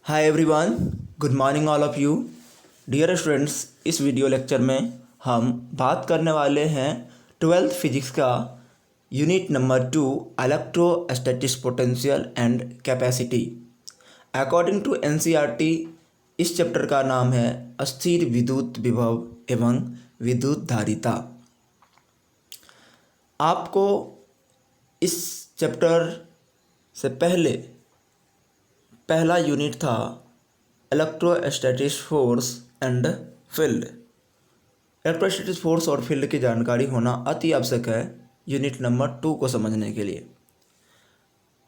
Hi everyone, good morning all of you. Dear students, इस video lecture में हम बात करने वाले हैं 12th फिजिक्स का unit number 2 electrostatic potential and capacity. According to NCERT इस चैप्टर का नाम है अस्थिर विद्युत विभव एवं विद्युत धारिता। आपको इस चैप्टर से पहला यूनिट था electrostatic force and field. Electrostatic force और फील्ड की जानकारी होना अति आवश्यक है यूनिट नंबर 2 को समझने के लिए।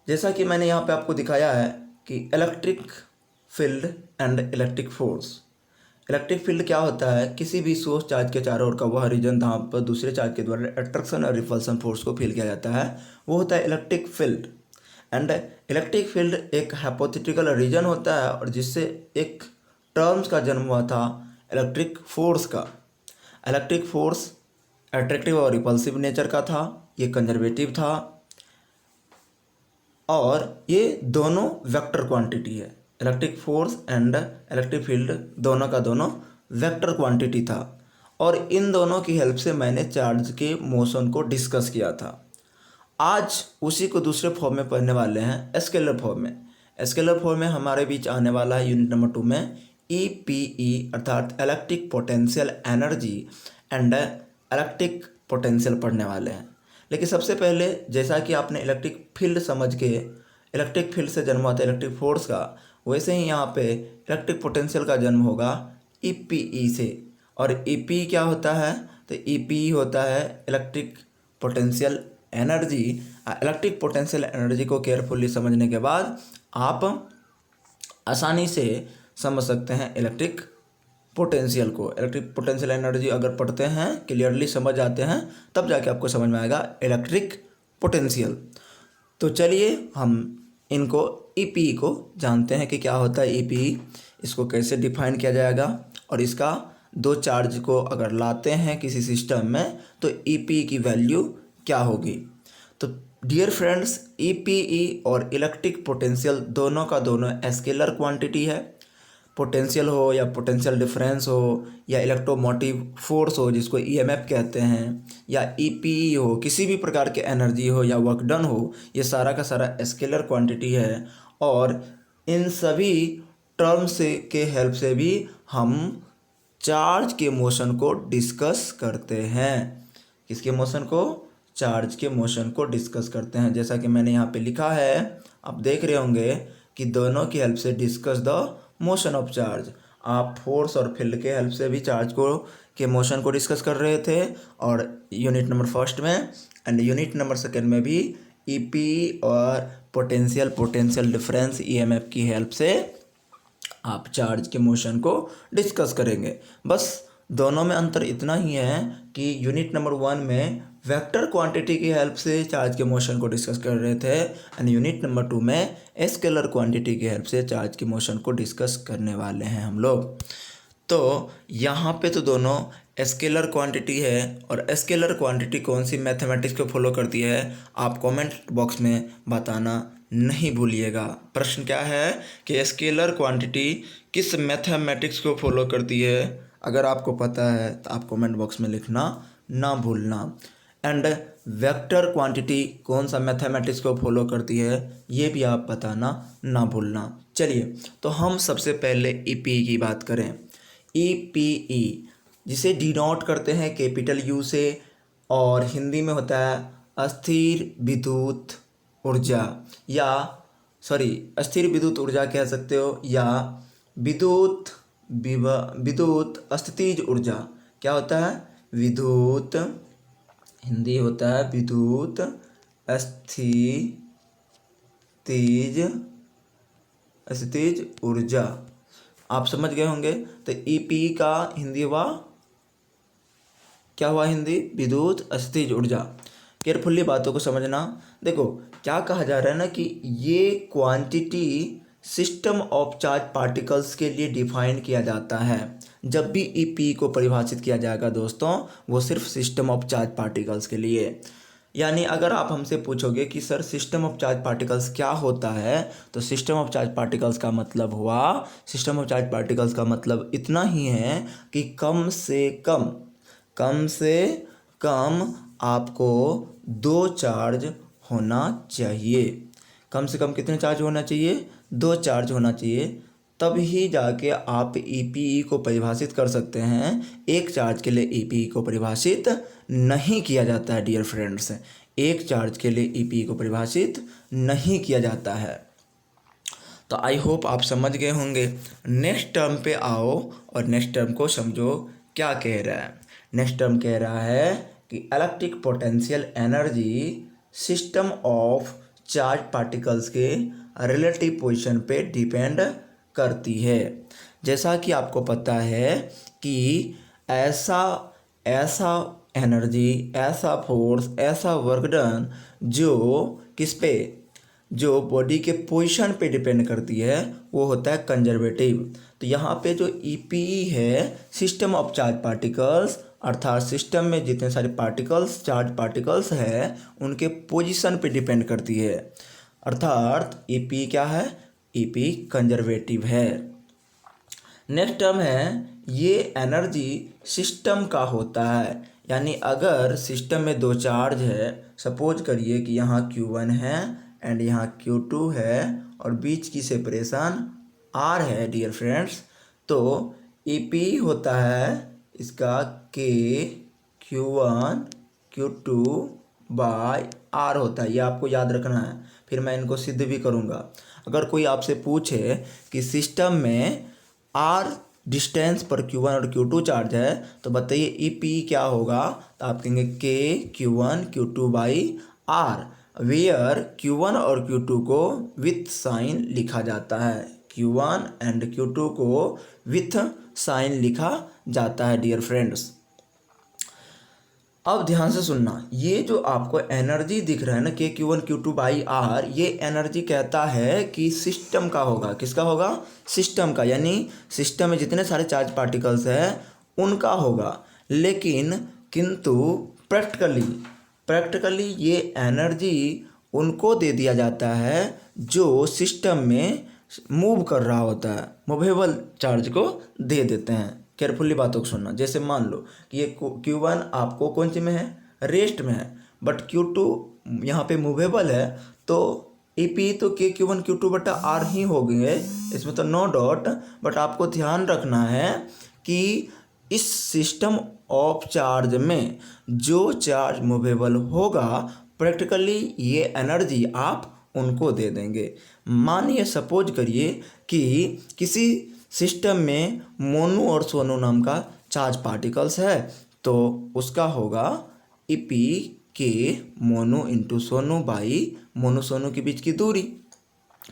जैसा कि मैंने यहाँ पे आपको दिखाया है कि electric field and electric force. Electric field क्या होता है? किसी भी सोर्स चार्ज के चारों ओर का वह रीजन जहाँ पर दूसरे चार्ज के द्वारा अट्रैक्शन और रिपल्सन फोर्स को फील किया जाता है वो होता है electric field. And electric field एक हाइपोथेटिकल रीजन होता है और जिससे एक टर्म्स का जन्म हुआ था इलेक्ट्रिक फोर्स का। इलेक्ट्रिक फोर्स अट्रैक्टिव और रिपल्सिव नेचर का था, ये कंजर्वेटिव था और ये दोनों वेक्टर क्वांटिटी है। Electric force and electric field दोनों का दोनों वेक्टर क्वांटिटी था और इन दोनों की हेल्प से मैंने चार्ज के मोशन को डिस्कस किया था। आज उसी को दूसरे फॉर्म में पढ़ने वाले हैं, स्केलर फॉर्म में। स्केलर फॉर्म में हमारे बीच आने वाला है यूनिट नंबर 2 में ईपीई अर्थात electric potential energy and electric potential पढ़ने वाले हैं। लेकिन सबसे पहले जैसा कि आपने इलेक्ट्रिक फील्ड समझ के इलेक्ट्रिक फील्ड से जन्म होता है इलेक्ट्रिक फोर्स का, वैसे ही यहाँ पे इलेक्ट्रिक पोटेंशियल का जन्म होगा ईपीई से। और ईपी क्या होता है? तो ईपी होता है electric potential energy. Electric potential energy को केयरफुली समझने के बाद आप आसानी से समझ सकते हैं इलेक्ट्रिक पोटेंशियल को। इलेक्ट्रिक पोटेंशियल एनर्जी अगर पढ़ते हैं, क्लियरली समझ आते हैं, तब जाके आपको समझ में आएगा इलेक्ट्रिक पोटेंशियल। तो चलिए हम इनको ईपी को जानते हैं कि क्या होता है ईपी, इसको कैसे डिफाइन किया जाएगा और इसका दो चार्ज को अगर लाते हैं किसी सिस्टम में तो ईपी की वैल्यू क्या होगी। तो डियर फ्रेंड्स, ईपीई और इलेक्ट्रिक पोटेंशियल दोनों का दोनों स्केलर क्वांटिटी है। पोटेंशियल हो या पोटेंशियल डिफरेंस हो या इलेक्ट्रोमोटिव फोर्स हो जिसको ईएमएफ कहते हैं या ईपीई हो, किसी भी प्रकार के एनर्जी हो या वर्क डन हो, ये सारा का सारा स्केलर क्वांटिटी है। और इन सभी टर्म्स के हेल्प से भी हम चार्ज के मोशन को डिस्कस करते हैं। किसके मोशन को? चार्ज के मोशन को डिस्कस करते हैं। जैसा कि मैंने यहाँ पे लिखा है, आप देख रहे होंगे कि दोनों की हेल्प से discuss the motion of charge. आप फोर्स और फील्ड के हेल्प से भी चार्ज को के मोशन को डिस्कस कर रहे थे और यूनिट नंबर फर्स्ट में एंड यूनिट नंबर सेकेंड में भी ईपी और पोटेंशियल डिफरेंस ईएमएफ की हेल्प से आप चार्ज के मोशन को डिस्कस करेंगे। बस दोनों में अंतर इतना ही है कि यूनिट नंबर 1 में वेक्टर क्वांटिटी की हेल्प से चार्ज के मोशन को डिस्कस कर रहे थे एंड यूनिट नंबर 2 में स्केलर क्वांटिटी की हेल्प से चार्ज के मोशन को डिस्कस करने वाले हैं हम लोग। तो यहाँ पे तो दोनों स्केलर क्वांटिटी है और स्केलर क्वांटिटी कौन सी मैथमेटिक्स को फॉलो करती है आप कमेंट बॉक्स में बताना नहीं भूलिएगा। प्रश्न क्या है कि स्केलर क्वांटिटी किस मैथमेटिक्स को फॉलो करती है? अगर आपको पता है तो आप कमेंट बॉक्स में लिखना ना भूलना। एंड वेक्टर क्वांटिटी कौन सा मैथमेटिक्स को फॉलो करती है ये भी आप बताना ना भूलना। चलिए, तो हम सबसे पहले ईपी की बात करें। ईपीई जिसे डिनोट करते हैं कैपिटल यू से और हिंदी में होता है अस्थिर विद्युत ऊर्जा या अस्थिर विद्युत ऊर्जा कह सकते हो या विद्युत अस्थितिज ऊर्जा। क्या होता है? विद्युत, हिंदी होता है विद्युत अस्थितिज ऊर्जा। आप समझ गए होंगे। तो ईपी का हिंदी हुआ, क्या हुआ हिंदी? विद्युत अस्थितिज ऊर्जा। केयरफुली बातों को समझना। देखो क्या कहा जा रहा है ना कि ये quantity system of charge particles के लिए डिफाइन किया जाता है। जब भी ईपी को परिभाषित किया जाएगा दोस्तों, वो सिर्फ सिस्टम ऑफ चार्ज पार्टिकल्स के लिए। यानी अगर आप हमसे पूछोगे कि sir system of charge particles क्या होता है, तो सिस्टम ऑफ चार्ज पार्टिकल्स का मतलब हुआ, सिस्टम ऑफ चार्ज पार्टिकल्स का मतलब इतना ही है कि कम से कम आपको दो चार्ज होना चाहिए। कम से कम कितने चार्ज होना चाहिए? दो चार्ज होना चाहिए। तब ही जाके आप ईपीई को परिभाषित कर सकते हैं। एक चार्ज के लिए ईपीई को परिभाषित नहीं किया जाता है डियर फ्रेंड्स। एक चार्ज के लिए ईपीई को परिभाषित नहीं किया जाता है। तो आई होप आप समझ गए होंगे। नेक्स्ट टर्म पे आओ और नेक्स्ट टर्म को समझो क्या कह रहा है। नेक्स्ट टर्म कह रहा है कि electric potential energy system of charge particles के रिलेटिव पोजीशन पे डिपेंड करती है। जैसा कि आपको पता है कि ऐसा एनर्जी, ऐसा फोर्स, ऐसा वर्क डन जो किस पे, जो बॉडी के पोजीशन पे डिपेंड करती है, वो होता है कंजर्वेटिव। तो यहाँ पे जो ईपीई है, सिस्टम ऑफ चार्ज पार्टिकल्स, अर्थात सिस्टम में जितने सारे पार्टिकल्स, चार्ज पार्टिकल्स हैं, उनके पोजीशन पे डिपेंड करती है। अर्थात ईपीई क्या है? ईपीई कंजर्वेटिव है। नेक्स्ट टर्म है, ये एनर्जी सिस्टम का होता है। यानी अगर सिस्टम में दो चार्ज है, सपोज करिए कि यहाँ Q1 है एंड यहाँ Q2 है और बीच की सेपरेशन R है डियर फ्रेंड्स, तो ईपी होता है इसका K Q1 Q2 bye R होता है। ये आपको याद रखना है, फिर मैं इनको सिद्ध भी करूँगा। अगर कोई आपसे पूछे कि सिस्टम में R डिस्टेंस पर Q1 और Q2 चार्ज है, तो बताइए ईपी क्या होगा? तो आप कहेंगे K Q1 Q2 by R, where Q1 और Q2 को विथ साइन लिखा जाता है। Q1 एंड Q2 को विथ साइन लिखा जाता है डियर फ्रेंड्स। अब ध्यान से सुनना, ये जो आपको एनर्जी दिख रहा है ना K Q1 Q2 by R, ये एनर्जी कहता है कि सिस्टम का होगा। किसका होगा? सिस्टम का। यानी सिस्टम में जितने सारे चार्ज पार्टिकल्स हैं उनका होगा। लेकिन किंतु प्रैक्टिकली ये एनर्जी उनको दे दिया जाता है जो सिस्टम में मूव कर रहा होता है, मूवेबल चार्ज को दे देते हैं। केयरफुली बातों को सुनना। जैसे मान लो कि ये Q1 आपको कौन सी में है? रेस्ट में है, बट Q2 यहाँ पे मूवेबल है, तो ईपी तो K Q1 Q2 बटा R ही हो गए, इसमें तो नो डाउट। बट आपको ध्यान रखना है कि इस सिस्टम ऑफ चार्ज में जो चार्ज मूवेबल होगा, प्रैक्टिकली ये एनर्जी आप उनको दे देंगे। मानिए सपोज करिए कि किसी सिस्टम में मोनू और सोनू नाम का चार्ज पार्टिकल्स है, तो उसका होगा ईपी के मोनू इंटू सोनू बाई मोनू सोनू के बीच की दूरी।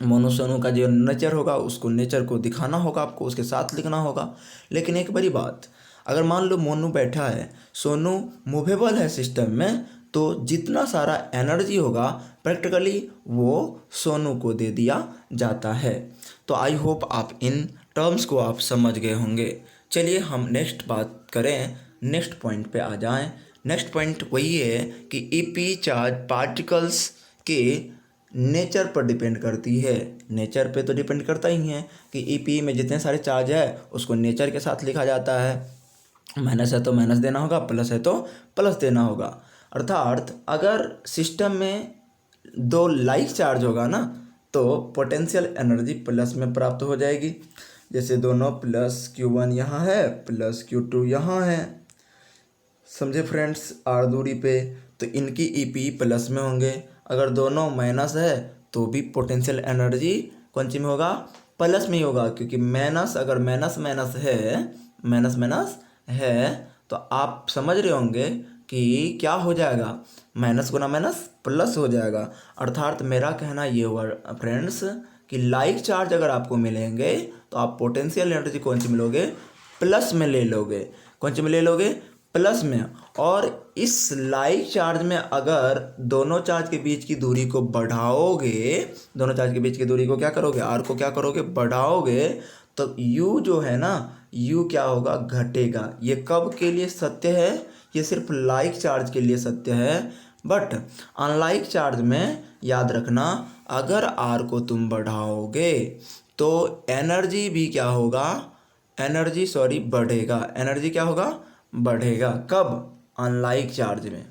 मोनू सोनू का जो नेचर होगा, उसको नेचर को दिखाना होगा, आपको उसके साथ लिखना होगा। लेकिन एक बड़ी बात, अगर मान लो मोनू बैठा है, सोनू मूवेबल है सिस्टम में, तो जितना सारा एनर्जी होगा प्रैक्टिकली वो सोनू को दे दिया जाता है। तो आई होप आप इन टर्म्स को आप समझ गए होंगे। चलिए हम नेक्स्ट बात करें, नेक्स्ट पॉइंट पे आ जाएं। नेक्स्ट पॉइंट वही है कि ईपी चार्ज पार्टिकल्स के नेचर पर डिपेंड करती है। नेचर पे तो डिपेंड करता ही है कि ईपी में जितने सारे चार्ज है उसको नेचर के साथ लिखा जाता है। माइनस है तो माइनस देना होगा, प्लस है तो प्लस देना होगा। अर्थात अगर सिस्टम में दो लाइक चार्ज होगा ना, तो पोटेंशियल एनर्जी प्लस में प्राप्त हो जाएगी। जैसे दोनों प्लस Q1 यहाँ है, प्लस Q2 यहाँ है, समझे फ्रेंड्स, R दूरी पे, तो इनकी ईपी प्लस में होंगे। अगर दोनों माइनस है तो भी पोटेंशियल एनर्जी कौन सी में होगा? प्लस में ही होगा, क्योंकि माइनस, अगर माइनस माइनस है तो आप समझ रहे होंगे कि क्या हो जाएगा? माइनस गुना माइनस प्लस हो जाएगा। अर्थात मेरा कहना ये हुआ फ्रेंड्स कि लाइक चार्ज अगर आपको मिलेंगे तो आप पोटेंशियल एनर्जी कौन सी मिलोगे? प्लस में ले लोगे। कौन सी में ले लोगे? प्लस में। और इस लाइक चार्ज में अगर दोनों चार्ज के बीच की दूरी को बढ़ाओगे, दोनों चार्ज के बीच की दूरी को क्या करोगे? R को क्या करोगे? बढ़ाओगे, तो U जो है ना, U क्या होगा? घटेगा। ये कब के लिए सत्य है? ये सिर्फ लाइक चार्ज के लिए सत्य है, बट अनलाइक चार्ज में याद रखना, अगर आर को तुम बढ़ाओगे तो एनर्जी भी क्या होगा, बढ़ेगा। एनर्जी क्या होगा, बढ़ेगा। कब, अनलाइक चार्ज में,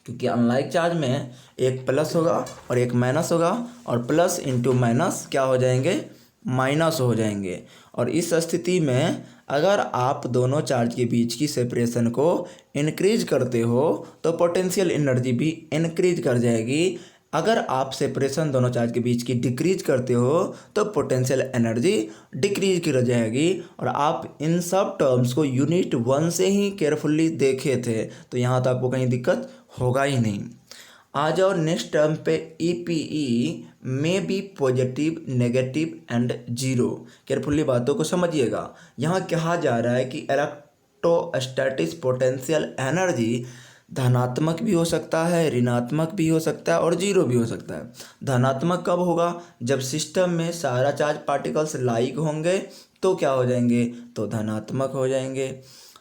क्योंकि अनलाइक चार्ज में एक प्लस होगा और एक माइनस होगा, और प्लस इंटू माइनस क्या हो जाएंगे, माइनस हो जाएंगे। और इस स्थिति में अगर आप दोनों चार्ज के बीच की सेपरेशन को इंक्रीज करते हो तो पोटेंशियल एनर्जी भी इंक्रीज कर जाएगी। अगर आप सेपरेशन दोनों चार्ज के बीच की डिक्रीज करते हो तो पोटेंशियल एनर्जी डिक्रीज कर जाएगी। और आप इन सब टर्म्स को यूनिट 1 से ही केयरफुली देखे थे, तो यहाँ तो आपको कहीं दिक्कत होगा ही नहीं। आ जाओ नेक्स्ट टर्म पे, ईपीई में B positive, negative and zero. Carefully बातों को समझिएगा। यहाँ कहा जा रहा है कि इलेक्ट्रोस्टैटिक पोटेंशियल एनर्जी धनात्मक भी हो सकता है, ऋणात्मक भी हो सकता है और जीरो भी हो सकता है। धनात्मक कब होगा, जब सिस्टम में सारा चार्ज पार्टिकल्स लाइक होंगे तो क्या हो जाएंगे, तो धनात्मक हो जाएंगे।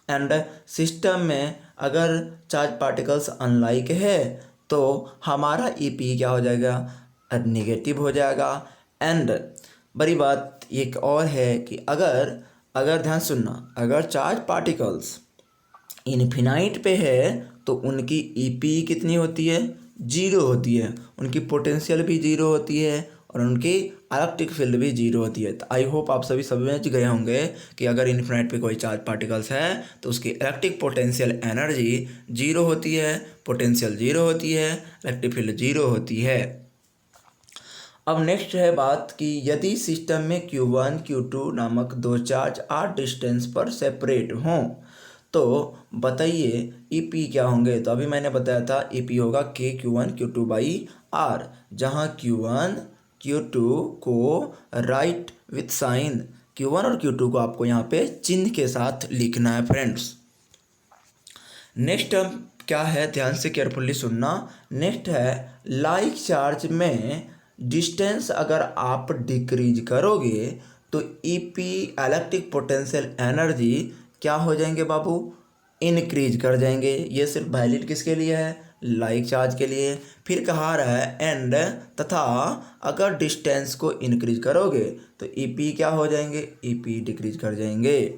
एंड सिस्टम में अगर चार्ज पार्टिकल्स अनलाइक है तो हमारा ईपी क्या हो जाएगा, नेगेटिव हो जाएगा। एंड बड़ी बात एक और है कि अगर ध्यान सुनना, अगर चार्ज पार्टिकल्स इन्फिनाइट पे है तो उनकी ईपी कितनी होती है, जीरो होती है। उनकी पोटेंशियल भी जीरो होती है और उनकी इलेक्ट्रिक फील्ड भी जीरो होती है। तो आई होप आप सभी समझ गए होंगे कि अगर इन्फिनाइट पे कोई चार्ज पार्टिकल्स है तो उसकी इलेक्ट्रिक पोटेंशियल एनर्जी जीरो होती है, पोटेंशियल जीरो होती है, इलेक्ट्रिक फील्ड जीरो होती है। अब नेक्स्ट है बात कि यदि सिस्टम में Q1 Q2 नामक दो चार्ज r डिस्टेंस पर सेपरेट हों तो बताइए ईपी क्या होंगे। तो अभी मैंने बताया था ईपी होगा K Q1 Q2 by are, जहाँ Q1 Q2 को राइट विथ साइन, Q1 और Q2 को आपको यहाँ पे चिन्ह के साथ लिखना है फ्रेंड्स। नेक्स्ट टर्म क्या है, ध्यान से केयरफुली सुनना। नेक्स्ट है लाइक चार्ज में डिस्टेंस अगर आप डिक्रीज करोगे तो ईपी इलेक्ट्रिक पोटेंशियल एनर्जी क्या हो जाएंगे बाबू, इनक्रीज कर जाएंगे। ये सिर्फ वैलिड किसके लिए है, लाइक चार्ज के लिए। फिर कहा रहा है एंड तथा अगर डिस्टेंस को इनक्रीज करोगे तो ईपी क्या हो जाएंगे, ईपी डिक्रीज कर जाएंगे।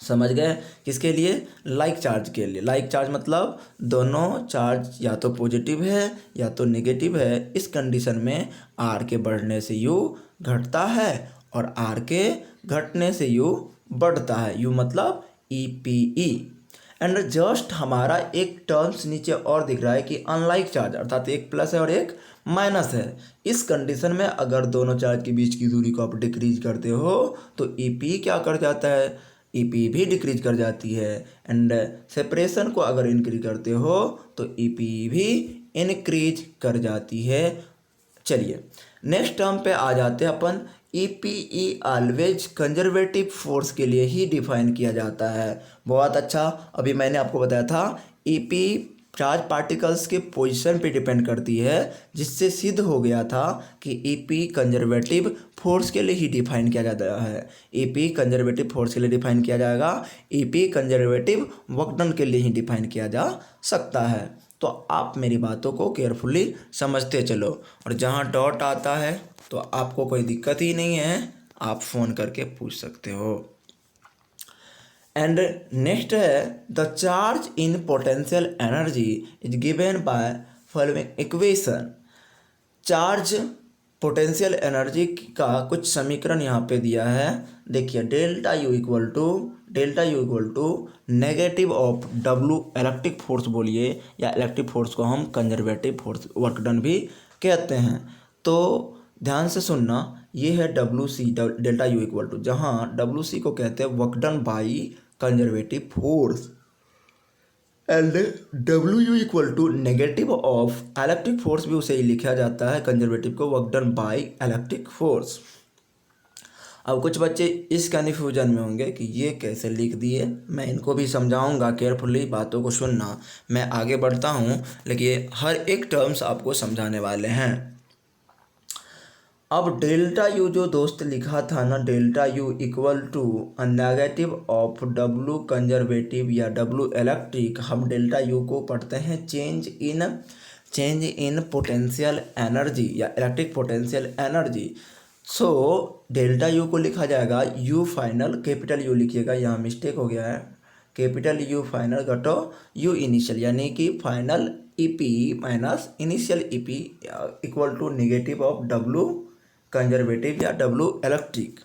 समझ गए, किसके लिए, लाइक चार्ज के लिए। लाइक चार्ज मतलब दोनों चार्ज या तो पॉजिटिव है या तो नेगेटिव है। इस कंडीशन में आर के बढ़ने से यू घटता है और आर के घटने से यू बढ़ता है। यू मतलब ईपीई। एंड जस्ट हमारा एक टर्म्स नीचे और दिख रहा है कि अनलाइक चार्ज, अर्थात एक प्लस है और एक माइनस है। इस कंडीशन में अगर दोनों चार्ज के बीच की दूरी को आप डिक्रीज करते हो तो ईपी क्या कर जाता है, ईपी भी डिक्रीज कर जाती है। एंड सेपरेशन को अगर इंक्रीज करते हो तो ईपी भी इंक्रीज कर जाती है। चलिए नेक्स्ट टर्म पे आ जाते हैं अपन। ईपीई ऑलवेज कंजर्वेटिव फोर्स के लिए ही डिफाइन किया जाता है। बहुत अच्छा, अभी मैंने आपको बताया था ईपी चार्ज पार्टिकल्स के पोजीशन पे डिपेंड करती है, जिससे सिद्ध हो गया था कि ईपी कंजर्वेटिव फोर्स के लिए ही डिफाइन किया जाता है। ईपी कंजर्वेटिव फोर्स के लिए डिफाइन किया जाएगा, ईपी कंजर्वेटिव वर्क डन के लिए ही डिफाइन किया जा सकता है। तो आप मेरी बातों को केयरफुली समझते चलो, और जहाँ डॉट आता है तो आपको कोई दिक्कत ही नहीं है, आप फ़ोन करके पूछ सकते हो। एंड नेक्स्ट है the charge in potential energy is given by following equation. Charge potential energy का कुछ समीकरण यहाँ पे दिया है। देखिए delta U equal to negative of W electric force बोलिए, या इलेक्ट्रिक फोर्स को हम कंजर्वेटिव फोर्स वर्क डन भी कहते हैं। तो ध्यान से सुनना, ये है W C, delta U equal to, जहाँ डब्लू सी को कहते हैं work done by conservative force, and W U equal to negative of electric force भी उसे ही लिखा जाता है, कंजर्वेटिव को work done by electric force. अब कुछ बच्चे इस कन्फ्यूजन में होंगे कि ये कैसे लिख दिए, मैं इनको भी समझाऊंगा, केयरफुली बातों को सुनना। मैं आगे बढ़ता हूँ लेकिन हर एक टर्म्स आपको समझाने वाले हैं। अब डेल्टा यू जो दोस्त लिखा था ना, delta U equal to negative of W conservative या डब्लू इलेक्ट्रिक, हम डेल्टा यू को पढ़ते हैं चेंज इन पोटेंशियल एनर्जी या electric potential energy. So delta U को लिखा जाएगा यू फाइनल, कैपिटल यू लिखिएगा, यहाँ मिस्टेक हो गया है, कैपिटल यू फाइनल घटो यू इनिशियल, यानी कि final EP minus initial EP equal to negative of W conservative या डब्लू इलेक्ट्रिक।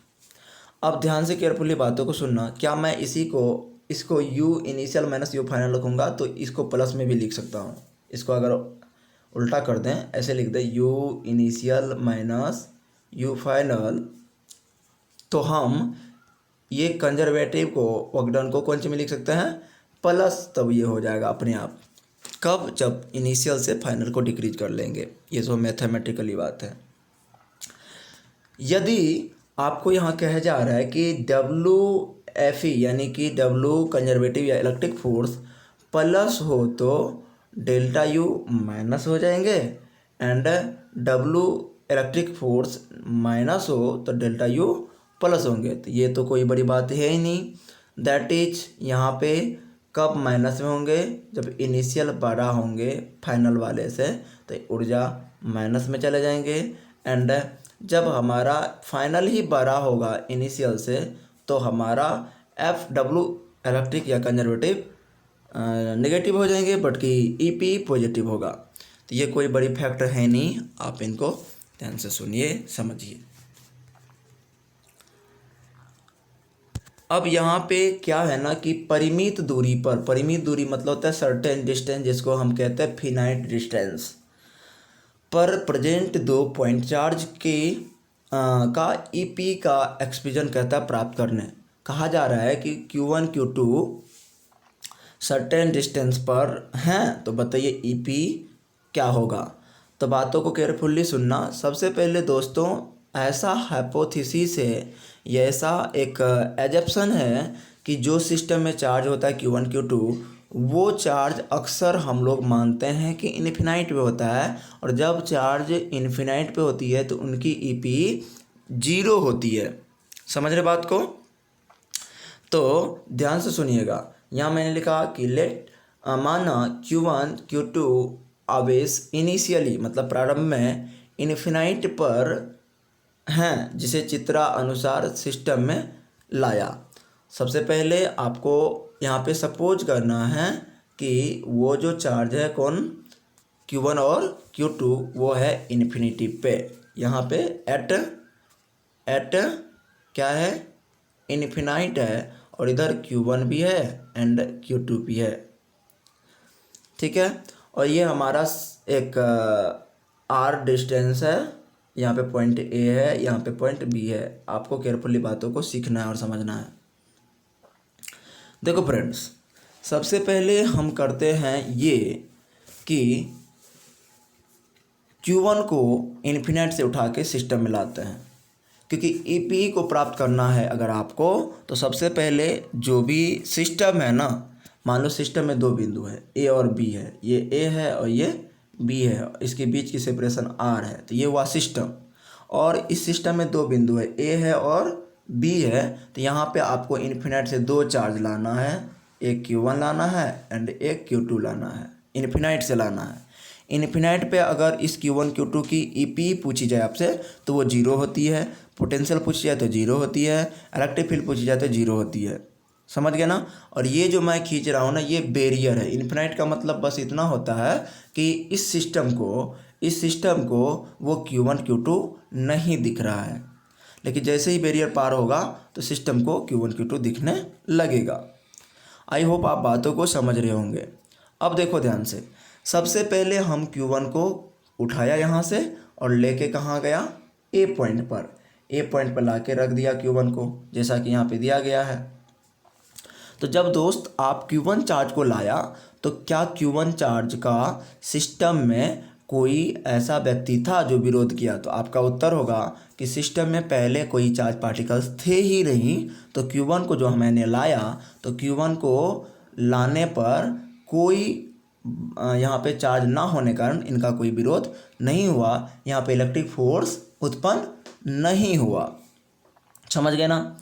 अब ध्यान से केयरफुली बातों को सुनना, क्या मैं इसको you initial minus you final रखूँगा तो इसको प्लस में भी लिख सकता हूँ। इसको अगर उल्टा कर दें, ऐसे लिख दें you initial minus you final, तो हम ये कंजर्वेटिव को वर्कडन को कौन से में लिख सकते हैं, प्लस, तब ये हो जाएगा अपने आप। कब, जब इनिशियल से फाइनल को डिक्रीज कर लेंगे। ये तो मैथमेटिकली बात है। यदि आपको यहाँ कहा जा रहा है कि डब्लू एफ ई यानी कि डब्लू कंजर्वेटिव या इलेक्ट्रिक फोर्स प्लस हो तो डेल्टा यू माइनस हो जाएंगे, and W electric force minus हो तो डेल्टा यू प्लस होंगे। तो ये तो कोई बड़ी बात है ही नहीं। दैट इज यहाँ पे कब माइनस में होंगे, जब इनिशियल बड़ा होंगे फाइनल वाले से, तो ऊर्जा माइनस में चले जाएंगे, एंड जब हमारा फाइनल ही बड़ा होगा इनिशियल से तो हमारा एफ डब्लू इलेक्ट्रिक या कंजर्वेटिव नेगेटिव हो जाएंगे, बट कि ईपी पॉजिटिव होगा। तो ये कोई बड़ी फैक्टर है नहीं, आप इनको ध्यान से सुनिए, समझिए। अब यहाँ पे क्या है ना कि परिमित दूरी पर, परिमित दूरी मतलब होता है सर्टेन डिस्टेंस, जिसको हम कहते हैं फिनाइट डिस्टेंस पर प्रेजेंट दो पॉइंट चार्ज के का ईपी का एक्सप्रेशन कहता है प्राप्त करने। कहा जा रहा है कि Q1 Q2 सर्टेन डिस्टेंस पर हैं, तो बताइए ईपी क्या होगा। तो बातों को केयरफुल्ली सुनना। सबसे पहले दोस्तों, ऐसा हाइपोथेसिस है, ये ऐसा एक एजप्शन है कि जो सिस्टम में चार्ज होता है Q1 Q2, वो चार्ज अक्सर हम लोग मानते हैं कि इन्फिनाइट पे होता है, और जब चार्ज इन्फिनाइट पे होती है तो उनकी ईपी 0 होती है। समझ रहे बात को? तो ध्यान से सुनिएगा। यहाँ मैंने लिखा कि माना Q1 Q2 आवेश इनिशियली मतलब प्रारंभ में इन्फिनाइट पर हैं, जिसे चित्रा अनुसार सिस्टम में लाया। सबसे पहले आपको यहाँ पे सपोज करना है कि वो जो चार्ज है कौन, Q1 और Q2, वो है इन्फिनिटी पे। यहाँ पे एट क्या है, इन्फिनाइट है, और इधर Q1 भी है एंड Q2 भी है, ठीक है। और ये हमारा एक आर डिस्टेंस है, यहाँ पे पॉइंट ए है, यहाँ पे पॉइंट बी है। आपको केयरफुली बातों को सीखना है और समझना है। देखो फ्रेंड्स, सबसे पहले हम करते हैं ये कि Q1 को इन्फिनाइट से उठा के सिस्टम में लाते हैं, क्योंकि ईपी को प्राप्त करना है अगर आपको, तो सबसे पहले जो भी सिस्टम है ना, मान लो सिस्टम में दो बिंदु है ए और बी है, ये ए है और ये बी है, इसके बीच की सेपरेशन आर है, तो ये हुआ सिस्टम। और इस सिस्टम में दो बिंदु है, ए है और बी है, तो यहाँ पे आपको इन्फिनाइट से दो चार्ज लाना है, एक Q1 लाना है एंड एक Q2 लाना है, इन्फिनाइट से लाना है। इन्फिनाइट पे अगर इस Q1 Q2 की ईपी पूछी जाए आपसे तो वो 0 होती है, पोटेंशियल पूछी जाए तो 0 होती है, इलेक्ट्रिक फील्ड पूछी जाए तो 0 होती है। समझ गया ना? और ये जो मैं खींच रहा हूँ ना, ये बैरियर है। इन्फिनाइट का मतलब बस इतना होता है कि इस सिस्टम को वो Q1 Q2 नहीं दिख रहा है, लेकिन जैसे ही बैरियर पार होगा तो सिस्टम को Q1 Q2 दिखने लगेगा। आई होप आप बातों को समझ रहे होंगे। अब देखो ध्यान से, सबसे पहले हम Q1 को उठाया यहाँ से और लेके कहाँ गया, ए पॉइंट पर ला के रख दिया Q1 को, जैसा कि यहाँ पे दिया गया है। तो जब दोस्त आप Q1 चार्ज को लाया तो क्या Q1 चार्ज का सिस्टम में कोई ऐसा व्यक्ति था जो विरोध किया? तो आपका उत्तर होगा कि सिस्टम में पहले कोई चार्ज पार्टिकल्स थे ही नहीं। तो Q1 को जो मैंने लाया, तो Q1 को लाने पर कोई यहाँ पे चार्ज ना होने कारण इनका कोई विरोध नहीं हुआ, यहाँ पे इलेक्ट्रिक फोर्स उत्पन्न नहीं हुआ। समझ गए ना।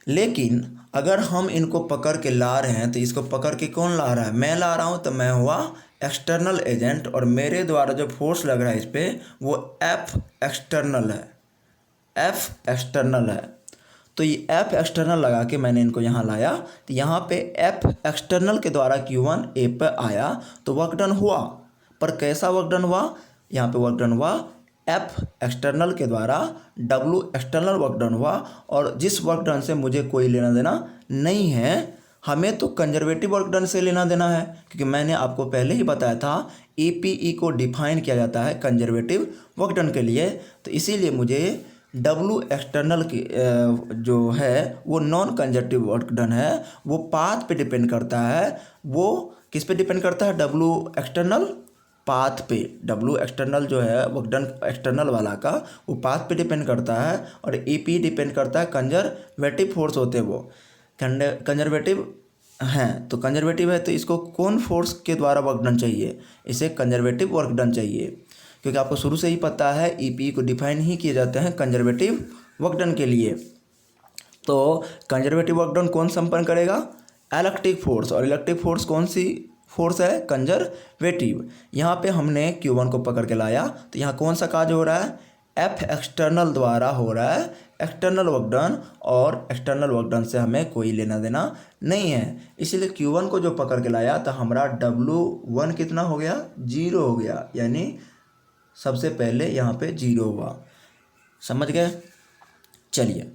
लेकिन अगर हम इनको पकड़ के ला रहे हैं तो इसको पकड़ के कौन ला रहा है, मैं ला रहा हूँ, तो मैं हुआ एक्सटर्नल एजेंट और मेरे द्वारा जो फोर्स लग रहा है इस पर वो एफ एक्सटर्नल है, एफ एक्सटर्नल है। तो ये एफ एक्सटर्नल लगा के मैंने इनको यहाँ लाया, तो यहाँ पे एफ एक्सटर्नल के द्वारा Q1 ए पे आया तो वर्क डन हुआ। पर कैसा वर्क डन हुआ, यहाँ पे वर्क डन हुआ एफ एक्सटर्नल के द्वारा W एक्सटर्नल वर्क डन हुआ। और जिस वर्क डन से मुझे कोई लेना देना नहीं है, हमें तो कंजर्वेटिव वर्क डन से लेना देना है, क्योंकि मैंने आपको पहले ही बताया था EPE को डिफाइन किया जाता है कंजर्वेटिव वर्क डन के लिए। तो इसीलिए मुझे W एक्सटर्नल की जो है वो नॉन कंजर्वेटिव वर्क डन है, वो पाथ पे डिपेंड करता है। वो किस पे डिपेंड करता है, W एक्सटर्नल पाथ पे। W एक्सटर्नल जो है वर्क डन एक्सटर्नल वाला का, वो पाथ पे डिपेंड करता है। और EP डिपेंड करता है कंजर्वेटिव फोर्स होते हैं, वो कंजर्वेटिव हैं। तो कंजर्वेटिव है तो इसको कौन फोर्स के द्वारा वर्क डन चाहिए, इसे कंजर्वेटिव वर्क डन चाहिए, क्योंकि आपको शुरू से ही पता है EPE को डिफाइन ही किए जाते हैं कंजर्वेटिव वर्क डन के लिए। तो कंजर्वेटिव वर्क डन कौन संपन्न करेगा, इलेक्ट्रिक फोर्स। और इलेक्ट्रिक फोर्स कौन सी फोर्स है, कंजर्वेटिव। यहाँ पे हमने Q1 को पकड़ के लाया तो यहाँ कौन सा काज हो रहा है, एफ एक्सटर्नल द्वारा हो रहा है एक्सटर्नल वर्क डन, और एक्सटर्नल वर्क डन से हमें कोई लेना देना नहीं है। इसीलिए Q1 को जो पकड़ के लाया तो हमारा W1 कितना हो गया, 0 हो गया, यानी सबसे पहले यहाँ पे 0 हुआ। समझ गए। चलिए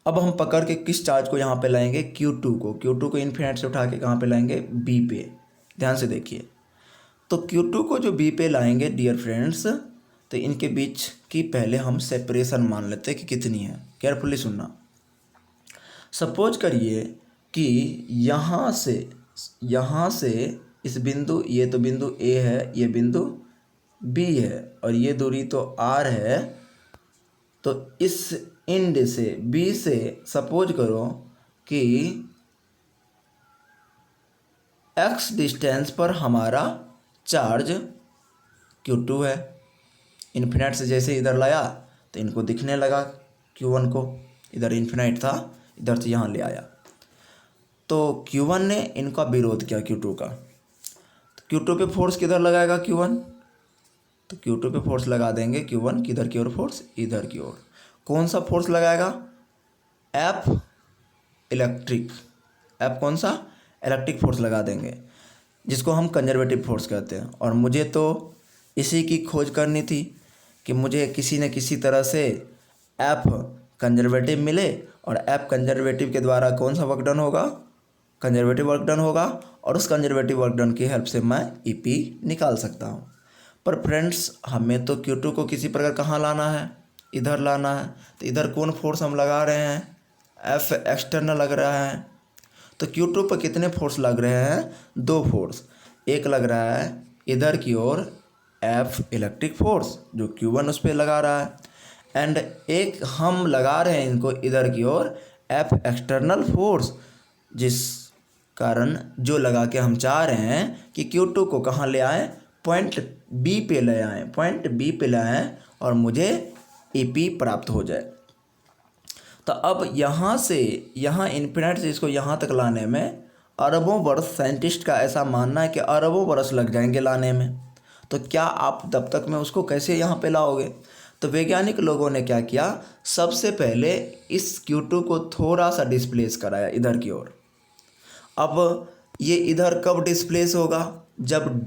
अब हम पकड़ के किस चार्ज को यहाँ पे लाएंगे, Q2 को इन्फिनिट से उठा के कहाँ पे लाएंगे, B पे। ध्यान से देखिए, तो Q2 को जो B पे लाएंगे डियर फ्रेंड्स, तो इनके बीच की पहले हम सेपरेशन मान लेते हैं कि कितनी है। केयरफुली सुनना। सपोज करिए कि यहाँ से इस बिंदु, ये तो बिंदु A है, ये बिंदु B है, और ये दूरी तो R है। तो इस एंड से B से सपोज करो कि x डिस्टेंस पर हमारा चार्ज Q2 है। इन्फिनिट से जैसे इधर लाया तो इनको दिखने लगा Q1 को, इधर इन्फिनिट था, इधर से यहाँ ले आया तो Q1 ने इनका विरोध किया Q2 का। तो Q2 पे फोर्स किधर लगाएगा Q1, तो Q2 पे फोर्स लगा देंगे Q1 किधर की ओर, फोर्स इधर की ओर। कौन सा फोर्स लगाएगा, F इलेक्ट्रिक, F कौन सा, इलेक्ट्रिक फोर्स लगा देंगे, जिसको हम कंजर्वेटिव फोर्स कहते हैं। और मुझे तो इसी की खोज करनी थी कि मुझे किसी न किसी तरह से F कंजर्वेटिव मिले, और F कंजर्वेटिव के द्वारा कौन सा वर्क डन होगा, कंजर्वेटिव वर्क डन होगा, और उस कंजर्वेटिव वर्क डन की हेल्प से मैं EP निकाल सकता हूँ। पर फ्रेंड्स हमें तो Q2 को किसी प्रकार कहाँ लाना है, इधर लाना है। तो इधर कौन फोर्स हम लगा रहे हैं, F एक्सटर्नल लग रहा है। तो Q2 पर कितने फोर्स लग रहे हैं, 2 फोर्स। एक लग रहा है इधर की ओर F इलेक्ट्रिक फोर्स जो Q1 उस पर लगा रहा है, एंड एक हम लगा रहे हैं इनको इधर की ओर F एक्सटर्नल फोर्स, जिस कारण जो लगा के हम चाह रहे हैं कि Q2 को कहाँ ले आएँ, पॉइंट B पे ले आएँ, पॉइंट B पे ले आएँ और मुझे EP प्राप्त हो जाए। तो अब यहाँ से यहाँ इन्फिनिट से इसको यहाँ तक लाने में अरबों वर्ष, साइंटिस्ट का ऐसा मानना है कि अरबों वर्ष लग जाएंगे लाने में। तो क्या आप तब तक में उसको कैसे यहाँ पे लाओगे। तो वैज्ञानिक लोगों ने क्या किया, सबसे पहले इस Q2 को थोड़ा सा डिस्प्लेस कराया इधर की ओर। अब ये इधर कब डिस्प्लेस होगा, जब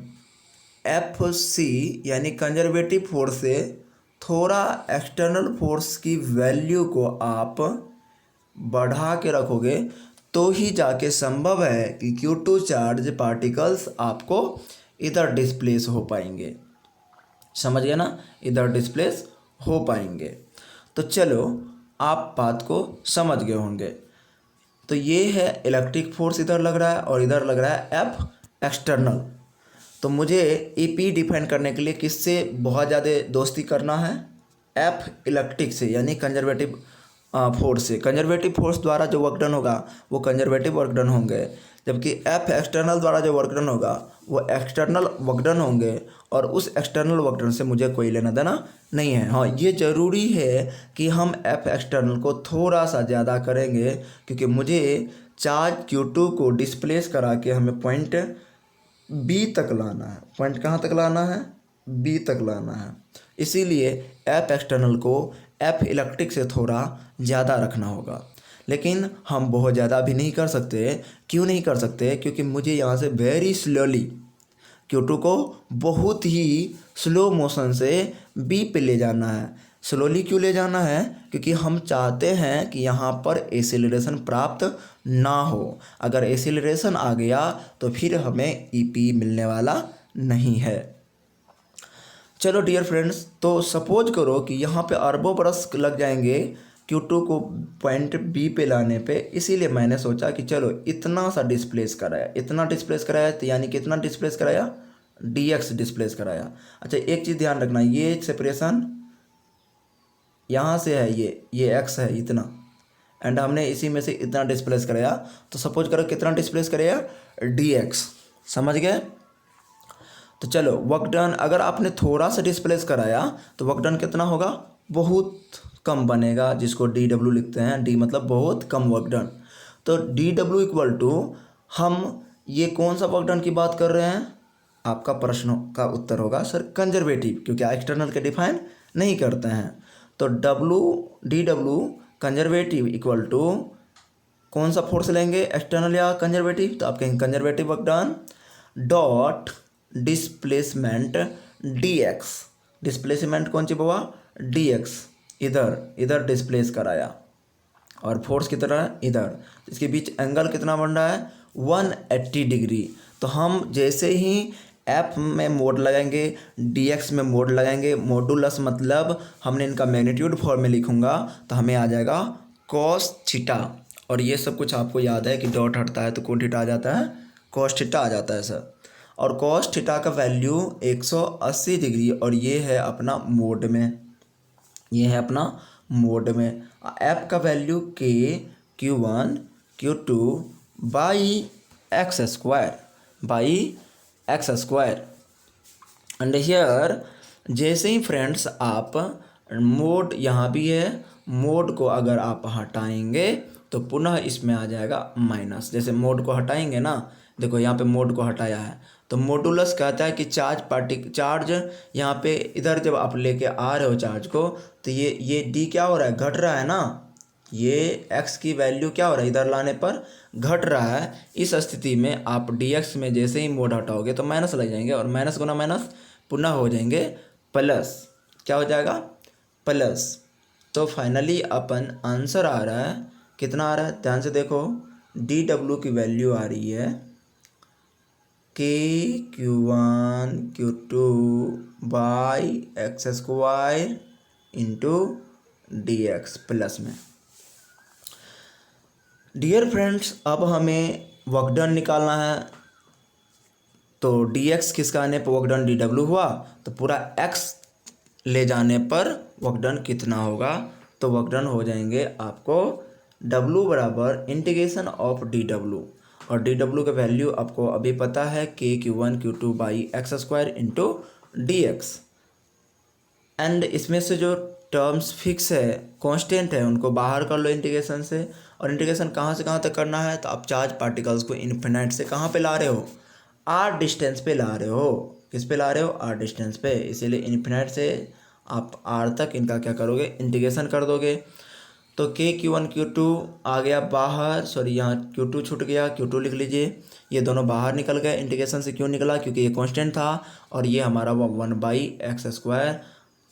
FC यानी कंजर्वेटिव फोर्स से थोड़ा एक्सटर्नल फोर्स की वैल्यू को आप बढ़ा के रखोगे तो ही जाके संभव है कि Q2 चार्ज पार्टिकल्स आपको इधर डिस्प्लेस हो पाएंगे। समझ गए ना, इधर डिस्प्लेस हो पाएंगे। तो चलो आप बात को समझ गए होंगे। तो ये है इलेक्ट्रिक फोर्स इधर लग रहा है और इधर लग रहा है F एक्सटर्नल। तो मुझे EP डिफाइन करने के लिए किससे बहुत ज़्यादा दोस्ती करना है, F इलेक्ट्रिक से, यानी कंजर्वेटिव फोर्स से। कंजर्वेटिव फोर्स द्वारा जो वर्क डन होगा वो कंजर्वेटिव वर्क डन होंगे। जबकि एफ एक्सटर्नल द्वारा जो वर्क डन होगा वो एक्सटर्नल वर्क डन होंगे और उस एक्सटर्नल वर्क डन से मुझे कोई लेना देना नहीं है। हाँ, ये ज़रूरी है कि हम एफ एक्सटर्नल को थोड़ा सा ज़्यादा करेंगे क्योंकि मुझे चार्ज Q2 को डिस्प्लेस करा के हमें पॉइंट बी तक लाना है। पॉइंट कहाँ तक लाना है? बी तक लाना है। इसीलिए एफ एक्सटर्नल को एफ इलेक्ट्रिक से थोड़ा ज़्यादा रखना होगा, लेकिन हम बहुत ज़्यादा भी नहीं कर सकते। क्यों नहीं कर सकते? क्योंकि मुझे यहाँ से वेरी स्लोली Q2 को बहुत ही स्लो मोशन से बी पे ले जाना है। स्लोली क्यों ले जाना है? क्योंकि हम चाहते हैं कि यहाँ पर एसिलरेशन प्राप्त ना हो। अगर एसिलरेशन आ गया तो फिर हमें ईपी मिलने वाला नहीं है। चलो डियर फ्रेंड्स, तो सपोज करो कि यहाँ पे अरबों बरस लग जाएंगे Q2 को पॉइंट बी पे लाने पे, इसीलिए मैंने सोचा कि चलो इतना सा डिस्प्लेस कराया, इतना डिस्प्लेस कराया, तो यानी कितना डिस्प्लेस कराया? dx डिस्प्लेस कराया। अच्छा, एक चीज़ ध्यान रखना, ये सेपरेशन यहाँ से है, ये x है इतना, एंड हमने इसी में से इतना डिस्प्लेस कराया। तो सपोज करो कितना डिस्प्लेस करेगा? dx। समझ गए? तो चलो वर्क डन, अगर आपने थोड़ा सा डिस्प्लेस कराया तो वर्क डन कितना होगा? बहुत कम बनेगा, जिसको dw लिखते हैं। d मतलब बहुत कम वर्क डन। तो dw इक्वल टू, हम ये कौन सा वर्क डन की बात कर रहे हैं? आपका प्रश्न का उत्तर होगा सर कंजर्वेटिव, क्योंकि एक्सटर्नल के डिफाइन नहीं करते हैं। तो dw कंजर्वेटिव इक्वल टू कौन सा फोर्स लेंगे, एक्सटर्नल या कंजर्वेटिव? तो आप कहेंगे conservative work done dot displacement dx। Displacement कौन सी हुआ? dx। इधर डिस्प्लेस कराया और फोर्स की तरह इधर, इसके बीच एंगल कितना बन रहा है? 180 डिग्री। तो हम जैसे ही एफ में मोड लगाएंगे, dx में मोड लगाएंगे, मॉडुलस मतलब हमने इनका मैग्नीट्यूड फॉर्म में लिखूंगा तो हमें आ जाएगा cos थीटा। और ये सब कुछ आपको याद है कि डॉट हटता है तो कोण थीटा आ जाता है, cos थीटा आ जाता है सर। और cos थीटा का वैल्यू 180 डिग्री, और ये है अपना मोड में, ये है अपना मोड में। एफ का value k Q1 Q2 by x square and here. जैसे ही फ्रेंड्स आप मोड, यहाँ भी है, मोड को अगर आप हटाएंगे तो पुनः इसमें आ जाएगा माइनस। जैसे मोड को हटाएंगे ना, देखो यहाँ पे मोड को हटाया है तो मॉडुलस कहता है कि चार्ज यहाँ पे इधर जब आप लेके आ रहे हो चार्ज को, तो ये डी क्या हो रहा है? घट रहा है ना। ये एक्स की वैल्यू क्या हो रहा है? इधर लाने पर घट रहा है। इस स्थिति में आप dx में जैसे ही मोड हटाओगे तो माइनस लग जाएंगे, और माइनस गुना माइनस पुनः हो जाएंगे प्लस। क्या हो जाएगा? प्लस। तो फाइनली अपन आंसर आ रहा है, कितना आ रहा है? ध्यान से देखो, dw की वैल्यू आ रही है k Q1 Q2 by x square into dx plus में। डियर फ्रेंड्स, अब हमें वर्क डन निकालना है। तो dx किसका आने पर वर्क डन dw हुआ, तो पूरा x ले जाने पर वर्क डन कितना होगा? तो वर्क डन हो जाएंगे आपको w बराबर इंटीग्रेशन ऑफ dw, और dw का वैल्यू आपको अभी पता है k Q1 Q2 by x square into dx। And इसमें से जो टर्म्स फिक्स है, कांस्टेंट है, उनको बाहर कर लो इंटीग्रेशन से। और इंटीग्रेशन कहाँ से कहाँ तक करना है? तो आप चार्ज पार्टिकल्स को इन्फिनाइट से कहाँ पे ला रहे हो? r डिस्टेंस पे ला रहे हो। किस पे ला रहे हो? r डिस्टेंस पे। इसीलिए इन्फिनाइट से आप r तक इनका क्या करोगे? इंटीग्रेशन कर दोगे। तो k Q1 Q2 आ गया बाहर, सॉरी यहाँ Q2 छूट गया, Q2 लिख लीजिए। ये दोनों बाहर निकल गए। इंटीग्रेशन से क्यों निकला? क्योंकि ये कांस्टेंट था, और ये हमारा 1 बाई एक्स स्क्वायर।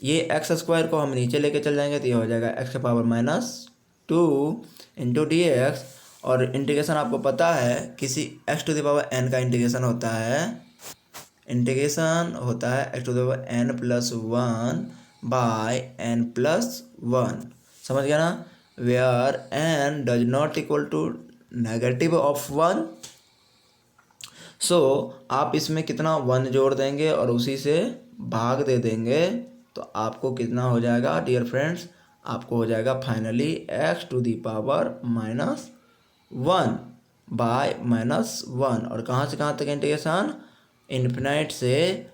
ये एक्स स्क्वायर को हम नीचे लेके चल जाएंगे तो ये हो जाएगा x के पावर -2 इंटू dx। और इंटीग्रेशन आपको पता है किसी x to the power n का इंटीग्रेशन होता है, x to the power n plus 1 by n plus 1। समझ गया ना? Where n does not equal to negative of 1। So आप इसमें कितना 1 जोड़ देंगे और उसी से भाग दे देंगे, तो आपको कितना हो जाएगा डियर फ्रेंड्स? आपको हो जाएगा finally x to the power -1। By -1, और कहाँ से कहाँ तक इंटीग्रेशन, इन्फिनाइट से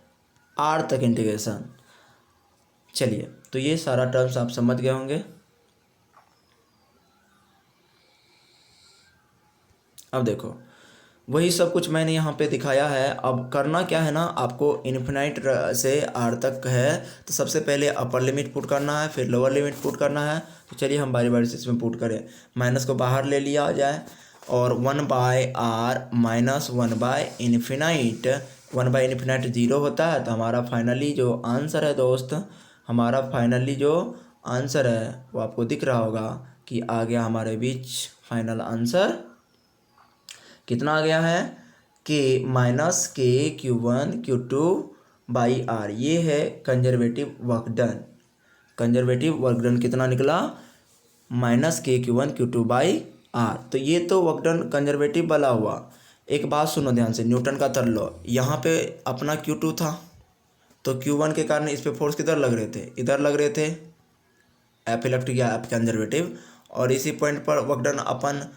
आर तक इंटीग्रेशन। चलिए, तो ये सारा टर्म्स आप समझ गए होंगे। अब देखो, वही सब कुछ मैंने यहाँ पे दिखाया है। अब करना क्या है ना, आपको इन्फिनाइट से आर तक है तो सबसे पहले अपर लिमिट पुट करना है, फिर लोअर लिमिट पुट करना है। तो चलिए हम बारी बारी से इसमें पुट करें। माइनस को बाहर ले लिया जाए और 1/r माइनस 1/इन्फिनाइट, 1/इन्फिनाइट 0 होता है। तो हमारा फाइनली जो आंसर है दोस्त, हमारा फाइनली जो आंसर है वो आपको दिख रहा होगा कि आ गया हमारे बीच फाइनल आंसर। कितना आ गया है, के माइनस Q1 Q2/r। ये है conservative work done. Conservative work done कितना निकला, -Q1 Q2/r। तो ये तो वर्क डन कंजर्वेटिव वाला हुआ। एक बात सुनो ध्यान से, न्यूटन का थर्ड लॉ, यहाँ पे अपना Q2 था तो Q1 के कारण इस पे फोर्स किधर लग रहे थे, इधर लग रहे थे, एफ इलेक्ट्रिक या एफ कंजर्वेटिव। और इसी पॉइंट पर वर्क डन अपन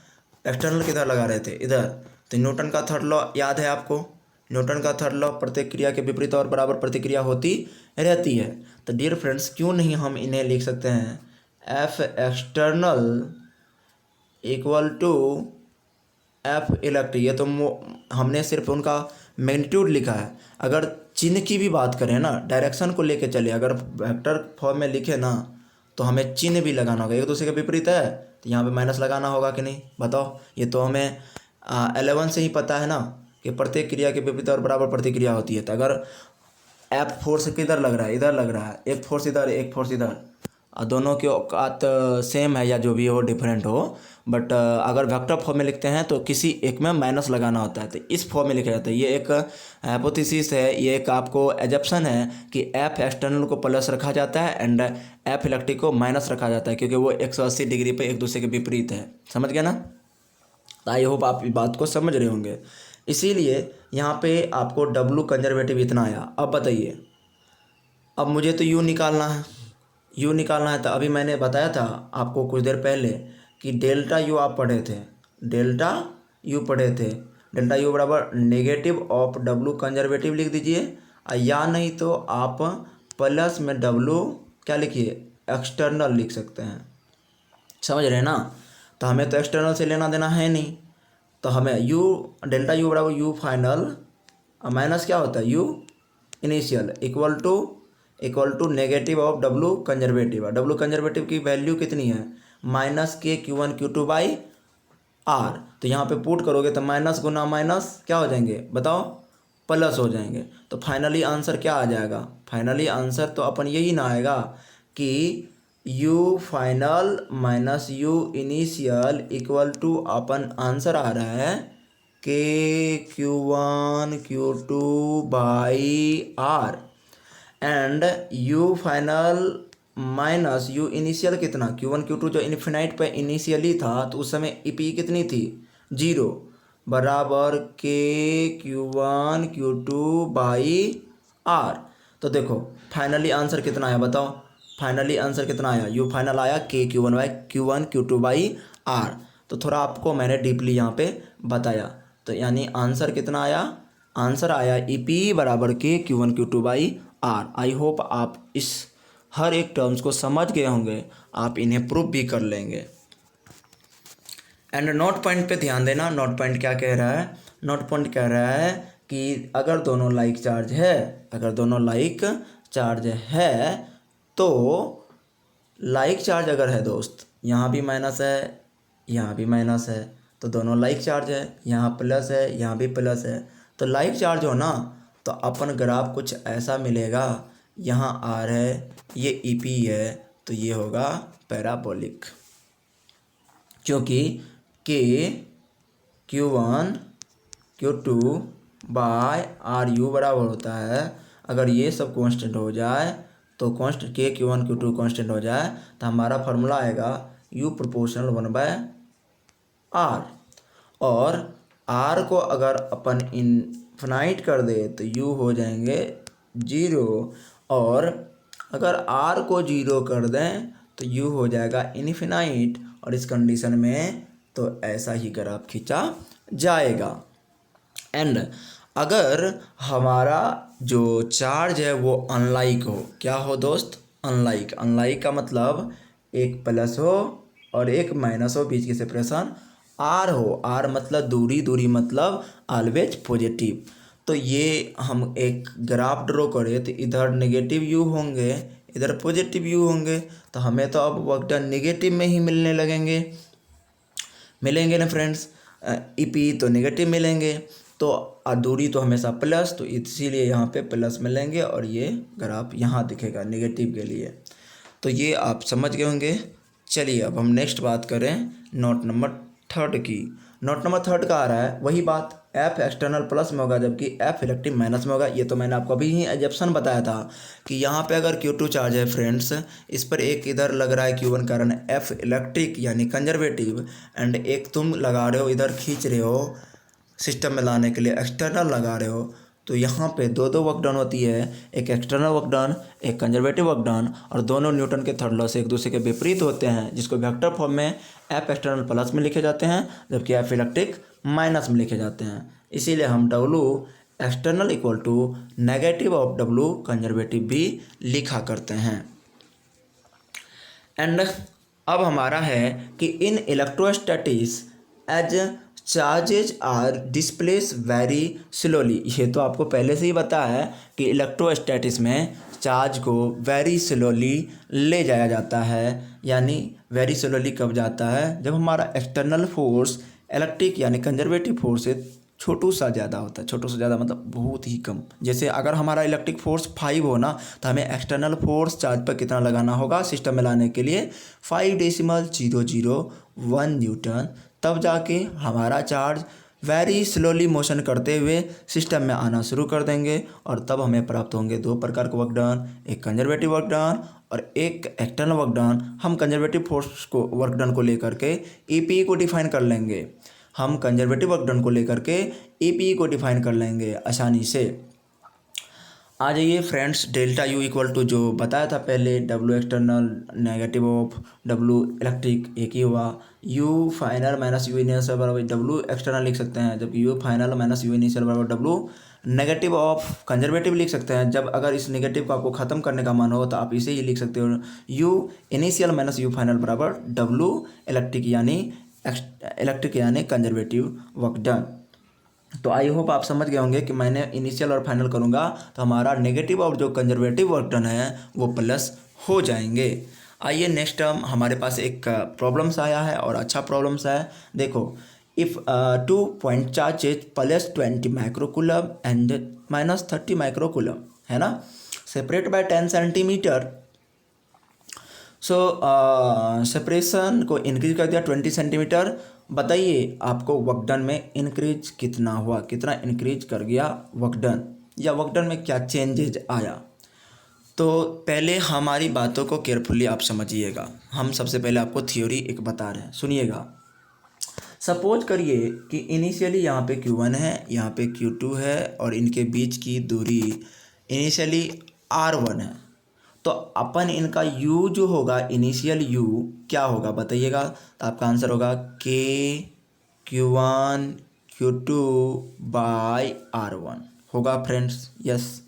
एक्सटर्नल किधर लगा रहे थे, इधर। तो न्यूटन का थर्ड लॉ याद है आपको, न्यूटन का थर्ड लॉ, प्रतिक्रिया के विपरीत और बराबर प्रतिक्रिया होती रहती है। तो डियर फ्रेंड्स, क्यों नहीं हम इन्हें लिख सकते हैं, F external equal to F electric. ये तो हमने सिर्फ उनका मैग्नीट्यूड लिखा है। अगर चिन्ह की भी बात करें ना, डायरेक्शन को लेके चले, अगर वेक्टर फॉर्म में लिखे ना तो हमें चिन्ह भी लगाना होगा। एक दूसरे के विपरीत है तो यहाँ पे माइनस लगाना होगा कि नहीं, बताओ। ये तो हमें 11 से ही पता है ना कि प्रत्येक क्रिया के विपरीत और बराबर प्रतिक्रिया होती है। तो अगर एफ फोर्स किधर लग रहा है, इधर लग रहा है, एक फोर्स इधर एक फोर्स इधर, दोनों की औकात सेम है या जो भी हो, डिफरेंट हो, बट अगर वेक्टर फॉर्म में लिखते हैं तो किसी एक में माइनस लगाना होता है। तो इस फॉर्म में लिखा जाता है। ये एक हाइपोथेसिस है, ये एक आपको एजप्शन है कि एफ एक्सटर्नल को प्लस रखा जाता है एंड एफ इलेक्ट्रिक को माइनस रखा जाता है, क्योंकि वो 180 डिग्री पे एक दूसरे के विपरीत है। समझ गया ना। तो आई होप आप इस बात को समझ रहे होंगे। इसीलिए यहाँ पे आपको डब्लू कंजर्वेटिव इतना आया। अब बताइए, अब मुझे तो यू निकालना है, यू निकालना है। तो अभी मैंने बताया था आपको कुछ देर पहले कि डेल्टा यू आप पढ़े थे, डेल्टा यू पढ़े थे, डेल्टा यू बराबर नेगेटिव ऑफ डब्लू कंजर्वेटिव लिख दीजिए, या नहीं तो आप प्लस में डब्लू क्या लिखिए, एक्सटर्नल लिख सकते हैं। समझ रहे हैं ना। तो हमें तो एक्सटर्नल से लेना देना है नहीं, तो हमें यू, डेल्टा यू बराबर यू फाइनल माइनस क्या होता है, U initial equal to negative of W conservative. W conservative की वैल्यू कितनी है, -K Q1 Q2/r। तो यहाँ पे पुट करोगे तो माइनस गुना माइनस क्या हो जाएंगे, बताओ, प्लस हो जाएंगे। तो फाइनली आंसर क्या आ जाएगा, फाइनली आंसर तो अपन यही ना आएगा कि U final minus U initial equal to, अपन आंसर आ रहा है K Q1 Q2/r and U final minus U initial कितना, Q1 Q2 जो इन्फिनाइट पे इनिशियली था तो उस समय ईपी कितनी थी, 0, बराबर K Q1 Q2/r। तो देखो फाइनली आंसर कितना आया, बताओ, फाइनली आंसर कितना आया, यू फाइनल आया K Q1 Q2/r। तो थोड़ा आपको मैंने डीपली यहाँ पे बताया। तो यानी आंसर कितना आया, आंसर आया ईपी बराबर K Q1 Q2/r। आई होप आप इस हर एक टर्म्स को समझ गए होंगे, आप इन्हें प्रूव भी कर लेंगे। एंड नोट पॉइंट पे ध्यान देना। नोट पॉइंट क्या कह रहा है, नोट पॉइंट कह रहा है कि अगर दोनों लाइक चार्ज है, अगर दोनों लाइक चार्ज है तो लाइक चार्ज अगर है दोस्त, यहाँ भी माइनस है, यहाँ भी माइनस है, तो दोनों लाइक चार्ज है, यहाँ प्लस है, यहाँ भी प्लस है, तो लाइक चार्ज हो ना, तो अपन ग्राफ कुछ ऐसा मिलेगा। यहाँ आर है, ये ईपी है, तो ये होगा पैराबोलिक, क्योंकि के Q1 Q2/r यू बराबर होता है, अगर ये सब कांस्टेंट हो जाए तो constant K Q1 Q2 constant हो जाए तो हमारा फार्मूला आएगा U प्रोपोर्शनल 1/r। और r को अगर अपन इनफिनाइट कर दे तो u हो जाएंगे 0, और अगर r को 0 कर दें तो u हो जाएगा इनफिनाइट। और इस कंडीशन में तो ऐसा ही ग्राफ खींचा जाएगा। एंड अगर हमारा जो चार्ज है वो अनलाइक हो, क्या हो दोस्त, अनलाइक। अनलाइक का मतलब एक प्लस हो और एक माइनस हो, बीच की सेपरेशन आर हो। आर मतलब दूरी, दूरी मतलब ऑलवेज पॉजिटिव। तो ये हम एक ग्राफ ड्रॉ करें तो इधर नेगेटिव यू होंगे, इधर पॉजिटिव यू होंगे, तो हमें तो अब वर्क डन नेगेटिव में ही मिलने मिलेंगे ना फ्रेंड्स। ई पी तो नेगेटिव मिलेंगे, तो दूरी तो हमेशा प्लस, तो इसीलिए यहाँ पे प्लस मिलेंगे और ये ग्राफ यहाँ दिखेगा नेगेटिव के लिए। तो ये आप समझ गए होंगे। चलिए अब हम नेक्स्ट बात करें नोट नंबर थर्ड की। नोट नंबर थर्ड का आ रहा है वही बात, एफ एक्सटर्नल प्लस में होगा जबकि एफ इलेक्ट्रिक माइनस में होगा। ये तो मैंने आपको अभी ही एजप्शन बताया था कि यहाँ पे अगर Q2 चार्ज है फ्रेंड्स, इस पर एक इधर लग रहा है Q1 कारण एफ इलेक्ट्रिक यानी कंजर्वेटिव, एंड एक तुम लगा रहे हो इधर खींच रहे हो सिस्टम में लाने के लिए, एक्सटर्नल लगा रहे हो। तो यहाँ पे दो दो वर्क डन होती है, एक एक्सटर्नल वर्क डन, एक कंजर्वेटिव वर्क डन, और दोनों न्यूटन के थर्ड लॉ से एक दूसरे के विपरीत होते हैं, जिसको वेक्टर फॉर्म में एफ एक्सटर्नल प्लस में लिखे जाते हैं जबकि एफ इलेक्ट्रिक माइनस में लिखे जाते हैं। इसीलिए हम W external equal to negative of W conservative भी लिखा करते हैं। एंड अब हमारा है कि in electrostatics as charges are displace very slowly. ये तो आपको पहले से ही पता है कि इलेक्ट्रोस्टैटिक्स में चार्ज को वेरी स्लोली ले जाया जाता है। यानी वेरी स्लोली कब जाता है, जब हमारा एक्सटर्नल फोर्स इलेक्ट्रिक यानी कंजर्वेटिव फोर्स से छोटू सा ज़्यादा होता है। छोटू सा ज़्यादा मतलब बहुत ही कम। जैसे अगर हमारा इलेक्ट्रिक फोर्स 5 हो ना, तो हमें एक्सटर्नल फोर्स चार्ज पर कितना लगाना होगा सिस्टम में लाने के लिए, 5.001 न्यूटन। तब जाके हमारा चार्ज वेरी स्लोली मोशन करते हुए सिस्टम में आना शुरू कर देंगे, और तब हमें प्राप्त होंगे दो प्रकार के वर्क डन, एक कंजर्वेटिव वर्क डन और एक एक्सटर्नल वर्क डन। हम कंजर्वेटिव फोर्स को वर्क डन को लेकर के ईपी को डिफाइन कर लेंगे, हम कंजर्वेटिव वर्क डन को लेकर के ईपी को डिफाइन कर लेंगे आसानी से। आ जाइए friends, delta U equal to जो बताया था पहले, W external negative of W electric एक ही हुआ, U final minus U initial बराबर डब्ल्यू एक्सटर्नल लिख सकते हैं, जबकि U final minus U initial बराबर डब्ल्यू नेगेटिव ऑफ कंजर्वेटिव लिख सकते हैं। जब अगर इस नेगेटिव को आपको ख़त्म करने का मन हो तो आप इसे ही लिख सकते हो, you initial minus you final बराबर डब्ल्यू इलेक्ट्रिक यानी कंजर्वेटिव वर्क डन। तो आई होप आप समझ गए होंगे कि मैंने इनिशियल और फाइनल करूँगा तो हमारा नेगेटिव और जो कंजर्वेटिव वर्क डन है वो प्लस हो जाएंगे। आइए नेक्स्ट टर्म हमारे पास एक प्रॉब्लम्स आया है और अच्छा प्रॉब्लम्स है। देखो, if 2 point charge is plus 20 microcoulomb and minus 30 microcoulomb, है ना, separate by 10 centimetre. So separation को इंक्रीज कर दिया 20 सेंटीमीटर। बताइए आपको वर्क डन में इंक्रीज कितना हुआ, कितना इंक्रीज कर गया वर्क डन, या वर्क डन में क्या चेंजेज आया। तो पहले हमारी बातों को केयरफुली आप समझिएगा। हम सबसे पहले आपको थ्योरी एक बता रहे हैं, सुनिएगा। सपोज करिए कि इनिशियली यहाँ पे Q1 है, यहाँ पे Q2 है और इनके बीच की दूरी इनिशियली R1 है। तो अपन इनका U जो होगा, इनिशियल U क्या होगा बताइएगा। तो आपका आंसर होगा Q1 Q2 बाय R1 होगा फ्रेंड्स, यस।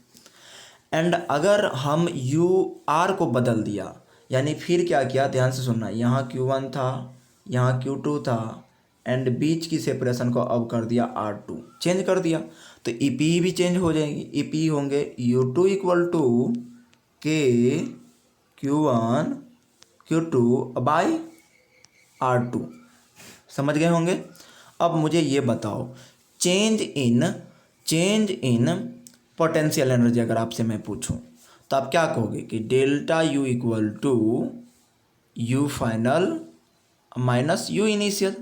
एंड अगर हम R को बदल दिया, यानी फिर क्या किया, ध्यान से सुनना, यहाँ Q1 था, यहाँ Q2 था, एंड बीच की सेपरेशन को अब कर दिया R2, चेंज कर दिया, तो EP भी चेंज हो जाएंगी। EP होंगे U2 इक्वल टू के Q1 Q2 बाई R2, समझ गए होंगे। अब मुझे ये बताओ, चेंज इन पोटेंशियल एनर्जी अगर आपसे मैं पूछूं तो आप क्या कहोगे कि delta U equal to U final minus U initial.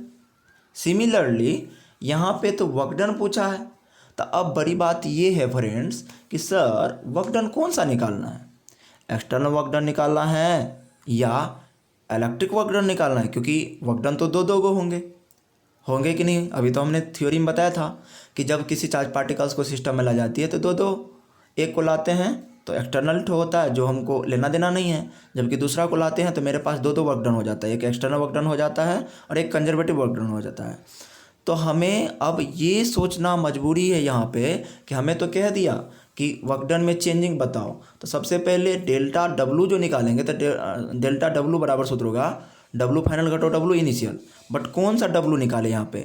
Similarly यहाँ पे तो वर्क डन पूछा है, तो अब बड़ी बात ये है फ्रेंड्स कि सर वर्क डन कौन सा निकालना है, एक्सटर्नल वर्क डन निकालना है या इलेक्ट्रिक वर्क डन निकालना है, क्योंकि वर्क डन तो दो को होंगे कि नहीं। अभी तो हमने थ्योरी में बताया था कि जब किसी चार्ज पार्टिकल्स को सिस्टम में ला जाती है तो दो एक को लाते हैं तो एक्सटर्नल होता है जो हमको लेना देना नहीं है, जबकि दूसरा को लाते हैं तो मेरे पास दो वर्क डन हो जाता है, एक एक्सटर्नल वर्क डन हो जाता है और एक कंजर्वेटिव वर्क डन हो जाता है। तो हमें अब ये सोचना मजबूरी है यहाँ पे कि हमें तो कह दिया कि वर्क डन में चेंजिंग बताओ, तो सबसे पहले डेल्टा डब्लू जो निकालेंगे तो डेल्टा डब्लू बराबर सूत्र होगा डब्लू फाइनल घटो डब्लू इनिशियल। बट कौन सा डब्लू निकाले यहाँ पे,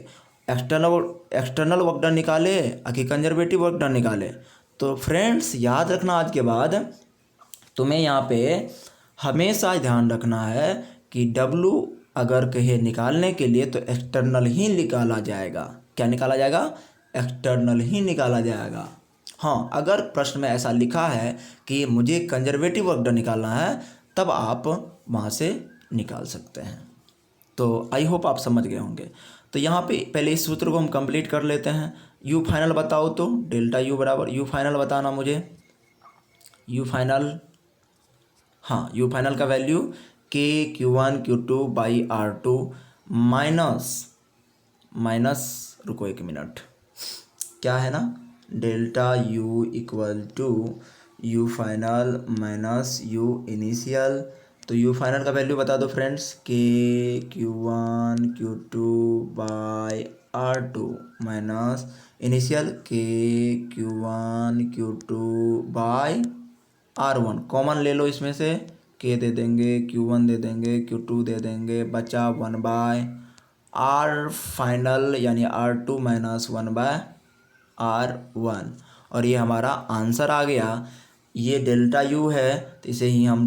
एक्सटर्नल वर्क डन निकाले कि कंजर्वेटिव वर्क डन निकाले। तो फ्रेंड्स याद रखना आज के बाद तुम्हें यहाँ पे हमेशा ध्यान रखना है कि डब्लू अगर कहे निकालने के लिए तो एक्सटर्नल ही निकाला जाएगा। क्या निकाला जाएगा, एक्सटर्नल ही निकाला जाएगा। हाँ, अगर प्रश्न में ऐसा लिखा है कि मुझे कंजर्वेटिव वर्क डन निकालना है तब आप वहाँ से निकाल सकते हैं। तो आई होप आप समझ गए होंगे। तो यहाँ पे पहले इस सूत्र को हम कंप्लीट कर लेते हैं। यू फाइनल बताओ, तो डेल्टा यू बराबर यू फाइनल बताना मुझे, यू फाइनल, हाँ यू फाइनल का वैल्यू के Q1 Q2 by R2 minus रुको एक मिनट, क्या है ना, delta U equal to U final minus U initial. तो यू फाइनल का वैल्यू बता दो फ्रेंड्स, के Q1 Q2 by R2 minus initial के Q1 Q2 by R1। Common ले लो इसमें से, के दे देंगे, Q1 दे देंगे, Q2 दे देंगे, बचा 1 बाय R फाइनल यानी R2 माइनस 1 बाय R1। और ये हमारा आंसर आ गया। ये डेल्टा यू है तो इसे ही हम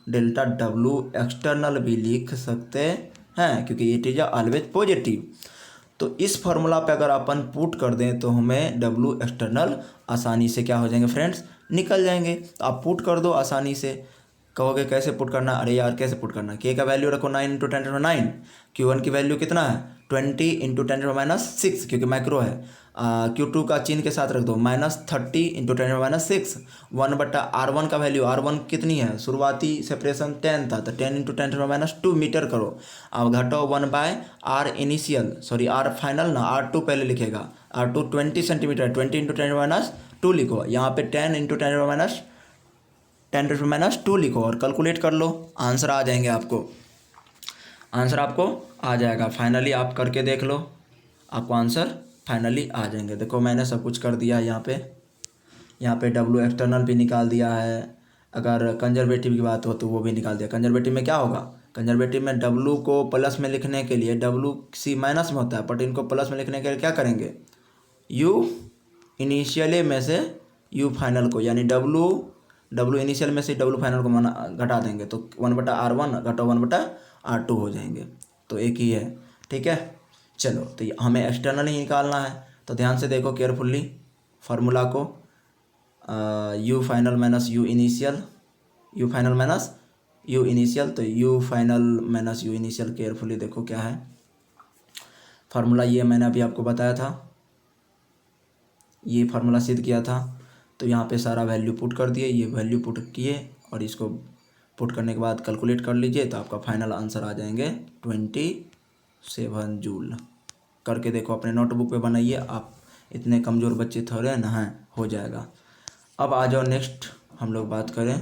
डेल्टा डब्लू एक्सटर्नल भी लिख सकते हैं क्योंकि इट इज ऑलवेज पॉजिटिव। तो इस फॉर्मूला पे अगर अपन पुट कर दें तो हमें डब्लू एक्सटर्नल आसानी से क्या हो जाएंगे फ्रेंड्स, निकल जाएंगे। तो आप पुट कर दो आसानी से। कहोगे कैसे पुट करना, अरे यार कैसे पुट करना, के का वैल्यू रखो 9 इंटू 10⁻⁹। Q1 की वैल्यू कितना है 20 इंटू 10⁻⁶ क्योंकि माइक्रो है। Q2 का चिन्ह के साथ रख दो -30 इंटू 10⁻⁶। 1/R1 का वैल्यू, R1 कितनी है, शुरुआती सेपरेशन 10 था तो 10 इंटू 10⁻² मीटर करो। अब घटो 1 by R initial, sorry R final ना, R2 पहले लिखेगा, R2 20 सेंटीमीटर, 20 इंटू 10⁻² लिखो। यहाँ पे 10 इंटू 10⁻² लिखो और कैलकुलेट कर लो, आंसर आ जाएंगे आपको, आंसर आपको आ जाएगा। फाइनली आप करके देख लो, आपको आंसर फाइनली आ जाएंगे। देखो मैंने सब कुछ कर दिया है यहाँ पे डब्लू एक्सटर्नल भी निकाल दिया है। अगर कंजर्वेटिव की बात हो तो वो भी निकाल दिया। कंजर्वेटिव में क्या होगा, कंजर्वेटिव में डब्लू को प्लस में लिखने के लिए, डब्लू सी माइनस में होता है बट इनको प्लस में लिखने के लिए क्या करेंगे, यू इनिशियल में से यू फाइनल को, यानी डब्लू इनिशियल में से डब्लू फाइनल को घटा देंगे तो 1/R1 घटो 1/R2 हो जाएंगे। तो एक ही है, ठीक है। चलो तो हमें एक्सटर्नल ही निकालना है। तो ध्यान से देखो केयरफुली फार्मूला को, U final minus U initial, U final minus U initial, तो U final minus U initial, carefully देखो क्या है फार्मूला। ये मैंने अभी आपको बताया था, ये फार्मूला सिद्ध किया था। तो यहाँ पे सारा वैल्यू पुट कर दिए, ये वैल्यू पुट किए और इसको पुट करने के बाद कैलकुलेट कर लीजिए तो आपका फाइनल आंसर आ जाएंगे 27 जूल। करके देखो, अपने नोटबुक पे बनाइए, आप इतने कमज़ोर बच्चे थोड़े ना हैं, हो जाएगा। अब आ जाओ नेक्स्ट हम लोग बात करें।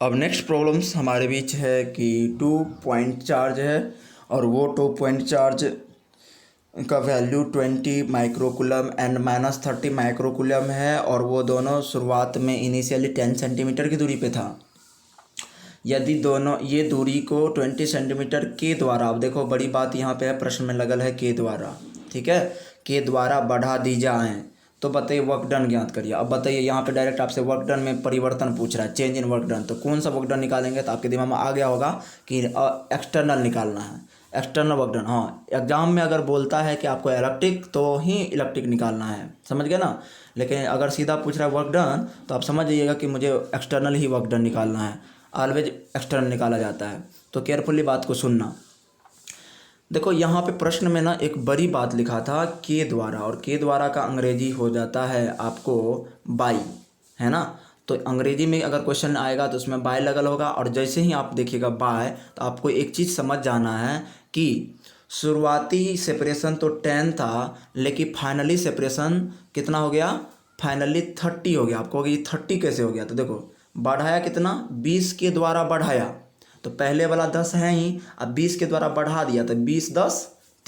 अब नेक्स्ट प्रॉब्लम्स हमारे बीच है कि 2 पॉइंट चार्ज है और वो 2 पॉइंट चार्ज का वैल्यू 20 माइक्रोकुलम एंड -30 माइक्रोकुलम है और वो दोनों शुरुआत में इनिशियली 10 सेंटीमीटर की दूरी पे था। यदि दोनों ये दूरी को 20 सेंटीमीटर के द्वारा, अब देखो बड़ी बात यहाँ पे है, प्रश्न में लगल है के द्वारा, ठीक है, के द्वारा बढ़ा दी जाए तो बताइए वर्क डन ज्ञात करिए। अब बताइए यहाँ पे डायरेक्ट आपसे वर्क डन में परिवर्तन पूछ रहा है, चेंज इन वर्क डन, तो कौन सा वर्क डन निकालेंगे, तो आपके दिमाग में आ गया होगा कि एक्सटर्नल निकालना है, एक्सटर्नल वर्क डन। हाँ, एग्जाम में अगर बोलता है कि आपको इलेक्ट्रिक तो ही इलेक्ट्रिक निकालना है, समझ गए ना। लेकिन अगर सीधा पूछ रहा है वर्क डन तो आप समझ जाइएगा कि मुझे एक्सटर्नल ही वर्क डन निकालना है, ऑलवेज एक्सटर्नल निकाला जाता है। तो केयरफुली बात को सुनना। देखो यहाँ पे प्रश्न में ना एक बड़ी बात लिखा था के द्वारा, और के द्वारा का अंग्रेजी हो जाता है आपको बाई, है ना। तो अंग्रेजी में अगर क्वेश्चन आएगा तो उसमें बाय लगल होगा, और जैसे ही आप देखिएगा बाय तो आपको एक चीज़ समझ जाना है कि शुरुआती सेपरेशन तो 10 था लेकिन फाइनली सेपरेशन कितना हो गया, फाइनली 30 हो गया। आपको ये 30 कैसे हो गया, तो देखो बढ़ाया कितना, 20 के द्वारा बढ़ाया, तो पहले वाला 10 है ही, अब 20 के द्वारा बढ़ा दिया तो 20 10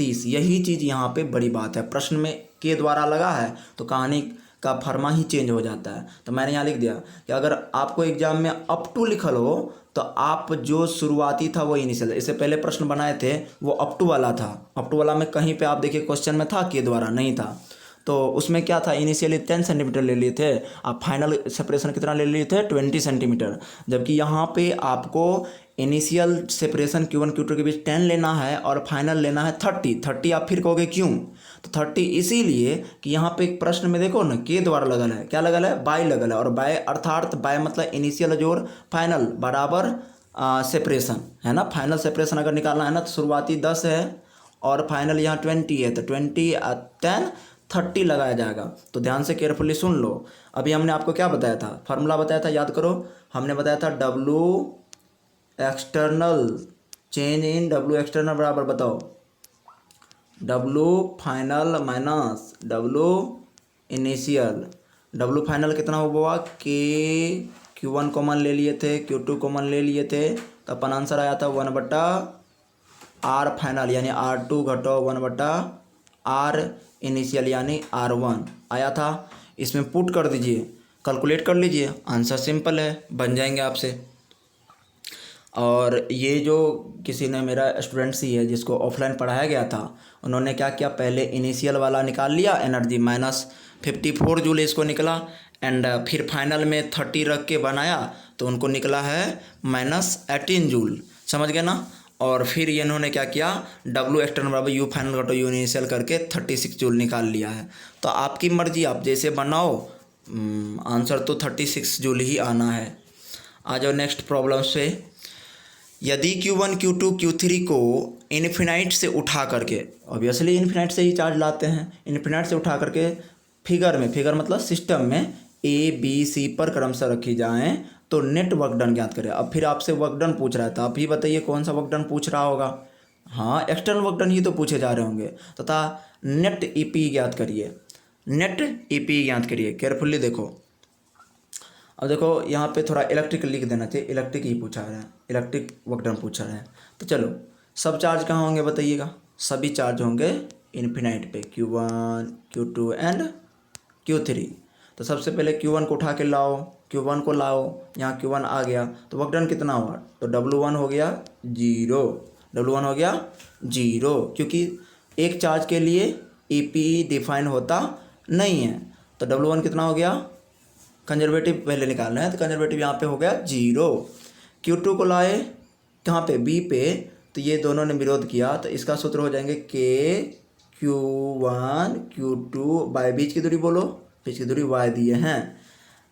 30। यही चीज़ यहाँ पे बड़ी बात है, प्रश्न में के द्वारा लगा है तो कहानी का फर्मा ही चेंज हो जाता है। तो मैंने यहाँ लिख दिया कि अगर आपको एग्जाम में अप टू लिखल हो तो आप जो शुरुआती था वो इनिशियल, इससे पहले प्रश्न बनाए थे वो अप टू वाला था। अप टू वाला में कहीं पे आप देखिए क्वेश्चन में था के द्वारा नहीं था, तो उसमें क्या था, इनिशियली 10 सेंटीमीटर ले लिए थे, आप फाइनल सेपरेशन कितना ले लिए थे 20 सेंटीमीटर। जबकि यहाँ पे आपको इनिशियल सेपरेशन Q1 Q2 के बीच 10 लेना है और फाइनल लेना है 30। आप फिर कहोगे क्यों, तो 30 इसीलिए कि यहाँ पे एक प्रश्न में देखो ना के द्वारा लगल है, क्या लगल है, बाय लगल है, और बाय अर्थात बाय मतलब इनिशियल जोड़ फाइनल बराबर सेपरेशन है ना। फाइनल सेपरेशन अगर निकालना है ना तो शुरुआती 10 है और फाइनल यहाँ 20 है, तो 20 10 30 लगाया जाएगा। तो ध्यान से केयरफुली सुन लो। अभी हमने आपको क्या बताया था, फार्मूला बताया था, याद करो। हमने बताया था W external change in W external बराबर बताओ W final minus W initial. W final कितना हुआ, के Q1 कॉमन ले लिए थे, Q2 कॉमन ले लिए थे, तो अपन आंसर आया था 1/R फाइनल यानी R2 घटो 1/R इनिशियल यानी R1 आया था। इसमें पुट कर दीजिए, कैलकुलेट कर लीजिए, आंसर सिंपल है, बन जाएंगे आपसे। और ये जो किसी ने, मेरा स्टूडेंट्स ही है जिसको ऑफलाइन पढ़ाया गया था, उन्होंने क्या किया, पहले इनिशियल वाला निकाल लिया एनर्जी -54 जूल इसको निकला, एंड फिर फाइनल में 30 रख के बनाया तो उनको निकला है -18 जूल, समझ गए ना। और फिर ये इन्होंने क्या किया, डब्लू एक्सटर्नल बराबर यू फाइनल घटो यू इनिशियल करके 36 जूल निकाल लिया है। तो आपकी मर्जी, आप जैसे बनाओ, आंसर तो 36 जूल ही आना है। आ जाओ नेक्स्ट प्रॉब्लम से। यदि Q1 Q2 Q3 को इन्फिनाइट से उठा करके, ऑब्वियसली इन्फिनाइट से ही चार्ज लाते हैं, इन्फिनाइट से उठा करके फिगर मतलब सिस्टम में ABC पर क्रमशः रखी जाएं तो नेट वर्क डन ज्ञात करें। अब फिर आपसे वर्क डन पूछ रहा है, तो आप ही बताइए कौन सा वर्क डन पूछ रहा होगा। हाँ, एक्सटर्नल वर्क डन ही तो पूछे जा रहे होंगे, तथा नेट EP ज्ञात करिए, नेट EP ज्ञात करिए। केयरफुली देखो, अब देखो यहाँ पे थोड़ा इलेक्ट्रिक लिख देना चाहिए, इलेक्ट्रिक ही पूछा है, इलेक्ट्रिक वर्क डन पूछा है। तो चलो, सब चार्ज कहाँ होंगे बताइएगा, सभी चार्ज होंगे इन्फिनाइट पे, Q1 Q2 एंड Q3। तो सबसे पहले Q1 को उठा के लाओ, Q1 को लाओ, यहाँ Q1 आ गया तो वर्क डन कितना हुआ, तो W1 हो गया 0, W1 हो गया 0, क्योंकि एक चार्ज के लिए EP डिफाइन होता नहीं है। तो W1 कितना हो गया, कंजर्वेटिव पहले निकालना है, तो कंजर्वेटिव यहाँ पे हो गया 0। Q2 को लाए कहाँ पे, B पे, तो ये दोनों ने विरोध किया, तो इसका सूत्र हो जाएंगे K Q1 Q2 बाय बीच की दूरी बोलो, बीच की दूरी y दिए हैं,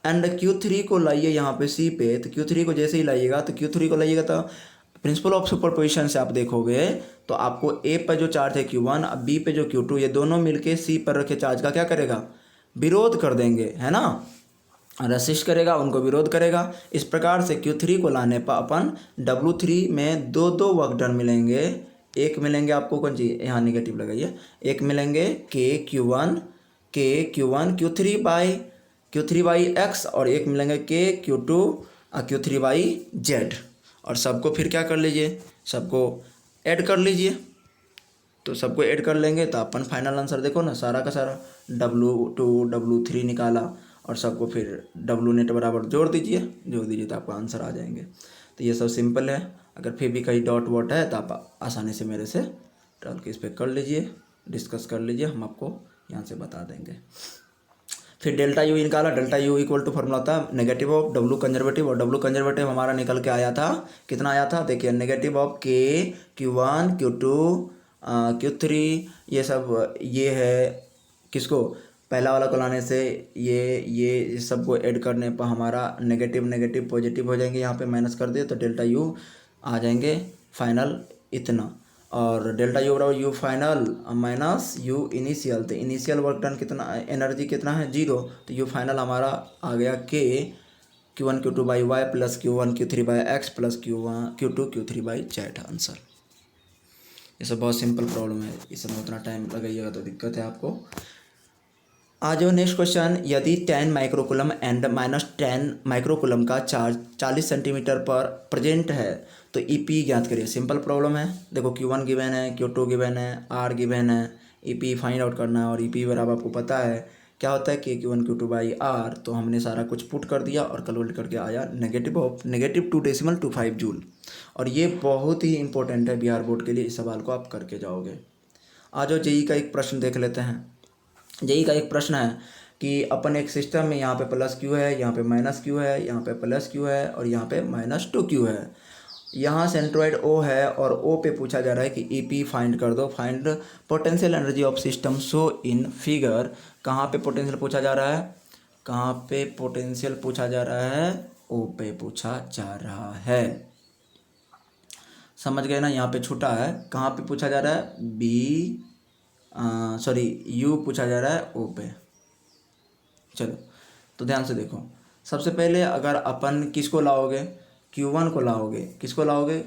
एंड Q3 को लाइए यहाँ पे C पे। तो Q3 को जैसे ही लाइएगा, तो Q3 को लाइएगा तो प्रिंसिपल ऑफ सुपरपोजिशन से आप देखोगे तो आपको A पर जो चार्ज है Q1 और B पे जो Q2, ये दोनों मिलके C पर रखे चार्ज का क्या करेगा, विरोध कर देंगे, है ना, रेसिस्ट करेगा, उनको विरोध करेगा। इस प्रकार से Q3 को लाने पर अपन W3 में दो वर्क डन मिलेंगे। एक मिलेंगे आपको कौन सी, यहाँ निगेटिव लगाइए, एक मिलेंगे K Q1 Q3 by X, और एक मिलेंगे K Q2 Q3 by Z। और सबको फिर क्या कर लीजिए, सबको ऐड कर लीजिए। तो सबको ऐड कर लेंगे तो अपन फाइनल आंसर देखो ना, सारा का सारा W2 W3 निकाला, और सबको फिर W नेट बराबर जोड़ दीजिए तो आपका आंसर आ जाएंगे। तो ये सब सिंपल है। अगर फिर भी कहीं डॉट वॉट है तो आप आसानी से मेरे से डाल के इस पर कर लीजिए, डिस्कस कर लीजिए, हम आपको यहाँ से बता देंगे। फिर डेल्टा यू निकाला, delta U equal to formula था नेगेटिव ऑफ डब्लू कंजर्वेटिव, और डब्लू कंजर्वेटिव हमारा निकल के आया था, कितना आया था देखिए, negative of K Q1 Q2 Q3, ये सब ये है किसको, पहला वाला को लाने से ये सबको ऐड करने पर हमारा नेगेटिव पॉजिटिव हो जाएंगे, यहाँ पे माइनस कर दिए तो डेल्टा यू आ जाएंगे फाइनल इतना, और डेल्टा यू बराबर U final minus U initial. तो इनिशियल वर्क डन कितना, एनर्जी कितना है 0, तो यू फाइनल हमारा आ गया K Q1 Q2 by Y plus Q1 Q3 by X plus Q2 Q3 by Z answer. ये सब बहुत सिंपल प्रॉब्लम है, इसमें उतना टाइम लगाइएगा तो दिक्कत है आपको। आज जो नेक्स्ट क्वेश्चन, यदि 10 माइक्रोकुलम एंड -10 माइक्रोकुलम का चार्ज 40 सेंटीमीटर पर प्रेजेंट है तो ईपी ज्ञात करिए। सिंपल प्रॉब्लम है, देखो Q1 गिवन है, Q2 गिवन है, R गिवन है, ईपी फाइंड आउट करना है। और ईपी बराबर आपको पता है क्या होता है, Q1 Q2 बाई R। तो हमने सारा कुछ पुट कर दिया और कैलकुलेट करके आया -2.25 जूल। और ये बहुत ही इंपॉर्टेंट है बिहार बोर्ड के लिए, इस सवाल को आप करके जाओगे। आज जेई का एक प्रश्न देख लेते हैं। जेई का एक प्रश्न है कि अपन एक सिस्टम में यहाँ पे +Q है, यहाँ पे -Q है, यहाँ पे +Q है और यहाँ पे -2Q है। यहाँ सेंट्रॉइड O है और O पे पूछा जा रहा है कि ईपी फाइंड कर दो, find potential energy of system so in figure. कहाँ पे पोटेंशियल पूछा जा रहा है, कहाँ पे पोटेंशियल पूछा जा रहा है, O पे पूछा जा रहा है। समझ गए ना, यहाँ पे छूटा है, कहाँ पे पूछा जा रहा है, U पूछा जा रहा है O पे। चलो तो ध्यान से देखो, सबसे पहले अगर अपन किसको लाओगे, Q1 को लाओगे, किसको लाओगे,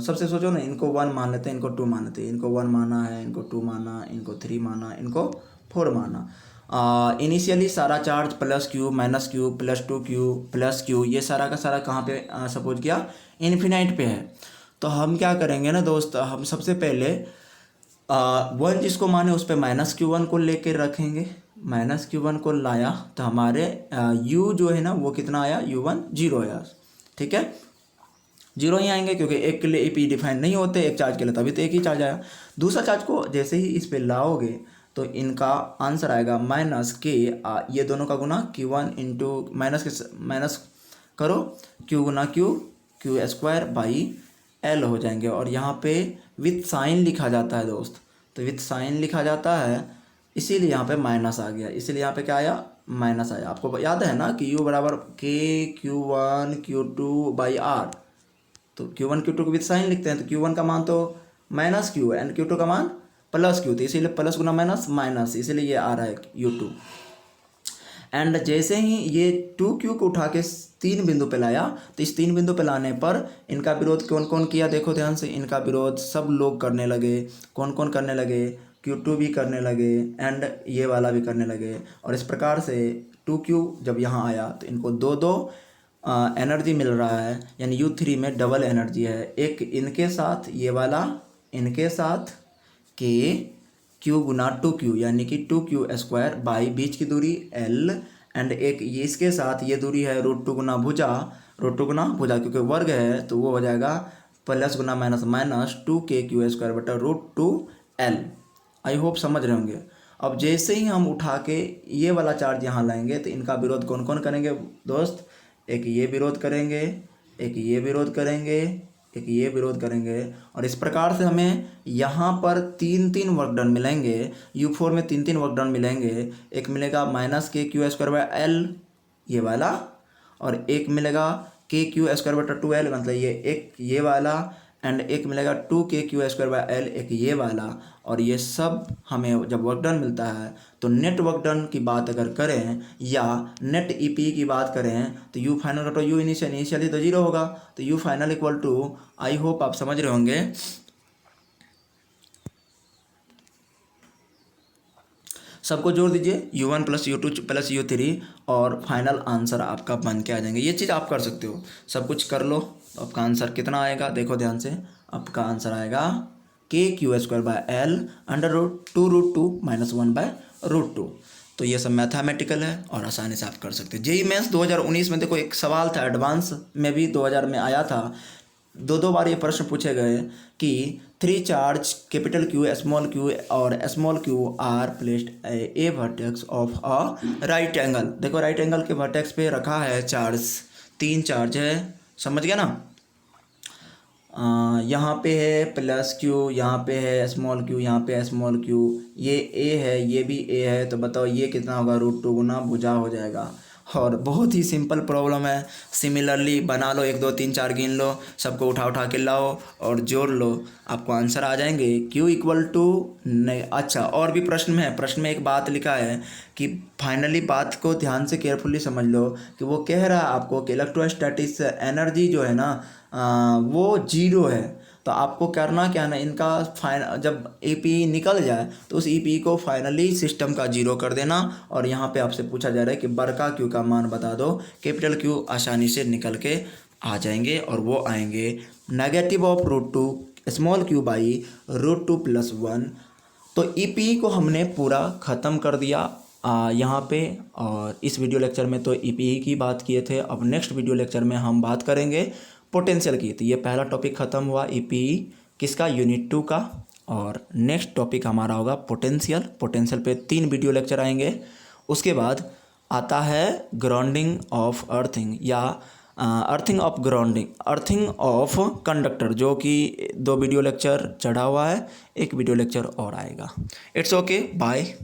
सबसे सोचो ना, इनको 1 मान लेते हैं, इनको 2 मान लेते हैं, इनको 1 माना है, इनको 2 माना, इनको 3 माना, इनको 4 माना। इनिशियली सारा चार्ज +Q -Q +2Q ये सारा का सारा कहाँ पे सपोज किया, इन्फिनाइट पे है। तो हम क्या करेंगे ना दोस्त, हम सबसे पहले 1 जिसको माने उस पर -Q1 को लेके रखेंगे। -Q1 को लाया तो हमारे U जो है ना वो कितना आया, U1 0 आया। ठीक है, 0 ही आएंगे क्योंकि एक के लिए ईपी डिफाइन नहीं होते, एक चार्ज के लिए, तभी तो एक ही चार्ज आया। दूसरा चार्ज को जैसे ही इस पे लाओगे तो इनका आंसर आएगा -K, ये दोनों का गुना Q1 इंटू माइनस करो Q Guna Q² by L हो जाएंगे। और यहाँ पे विथ साइन लिखा जाता है दोस्त, तो विथ साइन लिखा जाता है, इसीलिए यहाँ पे माइनस आ गया, इसीलिए यहाँ पे क्या आया, माइनस आया। आपको याद है ना कि U बराबर K Q1 Q2 by R। तो Q1 Q2 को विथ साइन लिखते हैं, तो Q1 का मान तो -Q एंड Q2 का मान +Q, तो इसीलिए प्लस गुना माइनस माइनस, इसीलिए ये आ रहा है U2। एंड जैसे ही ये 2Q को उठा के 3 बिंदु पे लाया, तो इस 3 बिंदु पे लाने पर इनका विरोध कौन कौन किया, देखो ध्यान से, इनका विरोध सब लोग करने लगे। कौन कौन करने लगे, Q2 भी करने लगे एंड ये वाला भी करने लगे। और इस प्रकार से 2Q जब यहाँ आया तो इनको 2 एनर्जी मिल रहा है, यानी U3 में डबल एनर्जी है। एक इनके साथ ये वाला, इनके साथ K Q गुना 2Q यानी कि 2Q² बाई बीच की दूरी L एंड एक ये इसके साथ ये दूरी है √2 गुना भुजा, √2 गुना भुजा क्योंकि वर्ग है तो वो हो जाएगा प्लस गुना माइनस 2KQ² बटा √2L। आई होप समझ रहे होंगे। अब जैसे ही हम उठा के ये वाला चार्ज यहाँ लाएंगे तो इनका विरोध कौन कौन करेंगे दोस्त, एक ये विरोध करेंगे, एक ये विरोध करेंगे, एक ये विरोध करेंगे। और इस प्रकार से हमें यहाँ पर 3 वर्क डन मिलेंगे, U4 में 3 वर्क डन मिलेंगे। एक मिलेगा -KQ² बाई L ये वाला, और एक मिलेगा KQ² बटा 2L मतलब ये एक ये वाला, एंड एक मिलेगा 2KQ² बाई L एक ये वाला। और ये सब हमें जब वर्क डन मिलता है तो नेट वर्क डन की बात अगर करें या नेट ईपी की बात करें तो U फाइनल बटा U इनिशियली तो 0 होगा, तो U final equal to, I hope आप समझ रहे होंगे, सबको जोड़ दीजिए U1 + U2 + U3 और फाइनल आंसर आपका बन के आ जाएंगे। ये चीज़ आप कर सकते हो, सब कुछ कर लो तो आपका आंसर कितना आएगा, देखो ध्यान से, आपका आंसर आएगा KQ² बाई L √2 -1 बाई √2। तो ये सब मैथमेटिकल है और आसानी से आप कर सकते हैं। जेईई मेंस 2019 में देखो एक सवाल था, एडवांस में भी 2000 में आया था, 2 बार ये प्रश्न पूछे गए कि 3 चार्ज Q और q are placed a vertex of a right angle. देखो राइट एंगल के वर्टेक्स पे रखा है चार्ज, 3 चार्ज है, समझ गया ना। यहाँ पे है +Q, यहाँ पे है q, यहाँ पे है q, ये A है, ये भी A है, तो बताओ ये कितना होगा, √2 गुना भुजा हो जाएगा। और बहुत ही सिंपल प्रॉब्लम है। सिमिलरली बना लो, 1 2 3 4 गिन लो, सबको उठा के लाओ और जोड़ लो, आपको आंसर आ जाएंगे। Q इक्वल टू नहीं, अच्छा और भी प्रश्न में एक बात लिखा है कि फाइनली बात को ध्यान से केयरफुली समझ लो कि वो कह रहा है आपको कि इलेक्ट्रोस्टैटिक्स एनर्जी जो है ना वो 0 है। तो आपको करना क्या ना, इनका जब ईपीई निकल जाए तो उस ईपीई को फाइनली सिस्टम का जीरो कर देना। और यहाँ पे आपसे पूछा जा रहा है कि बड़का क्यू का मान बता दो, कैपिटल क्यू आसानी से निकल के आ जाएंगे और वो आएंगे negative of √2 small Q by √2+1। तो ईपीई को हमने पूरा ख़त्म कर दिया यहाँ पे। और इस वीडियो लेक्चर में तो ईपीई की बात किए थे। अब नेक्स्ट वीडियो लेक्चर में हम बात करेंगे पोटेंशियल की। तो ये पहला टॉपिक ख़त्म हुआ ईपीई किसका, यूनिट 2 का। और नेक्स्ट टॉपिक हमारा होगा पोटेंशियल। पोटेंशियल पे 3 वीडियो लेक्चर आएंगे। उसके बाद आता है ग्राउंडिंग ऑफ अर्थिंग या earthing of grounding, earthing of conductor, जो कि 2 वीडियो लेक्चर चढ़ा हुआ है, 1 वीडियो लेक्चर और आएगा। It's okay, bye.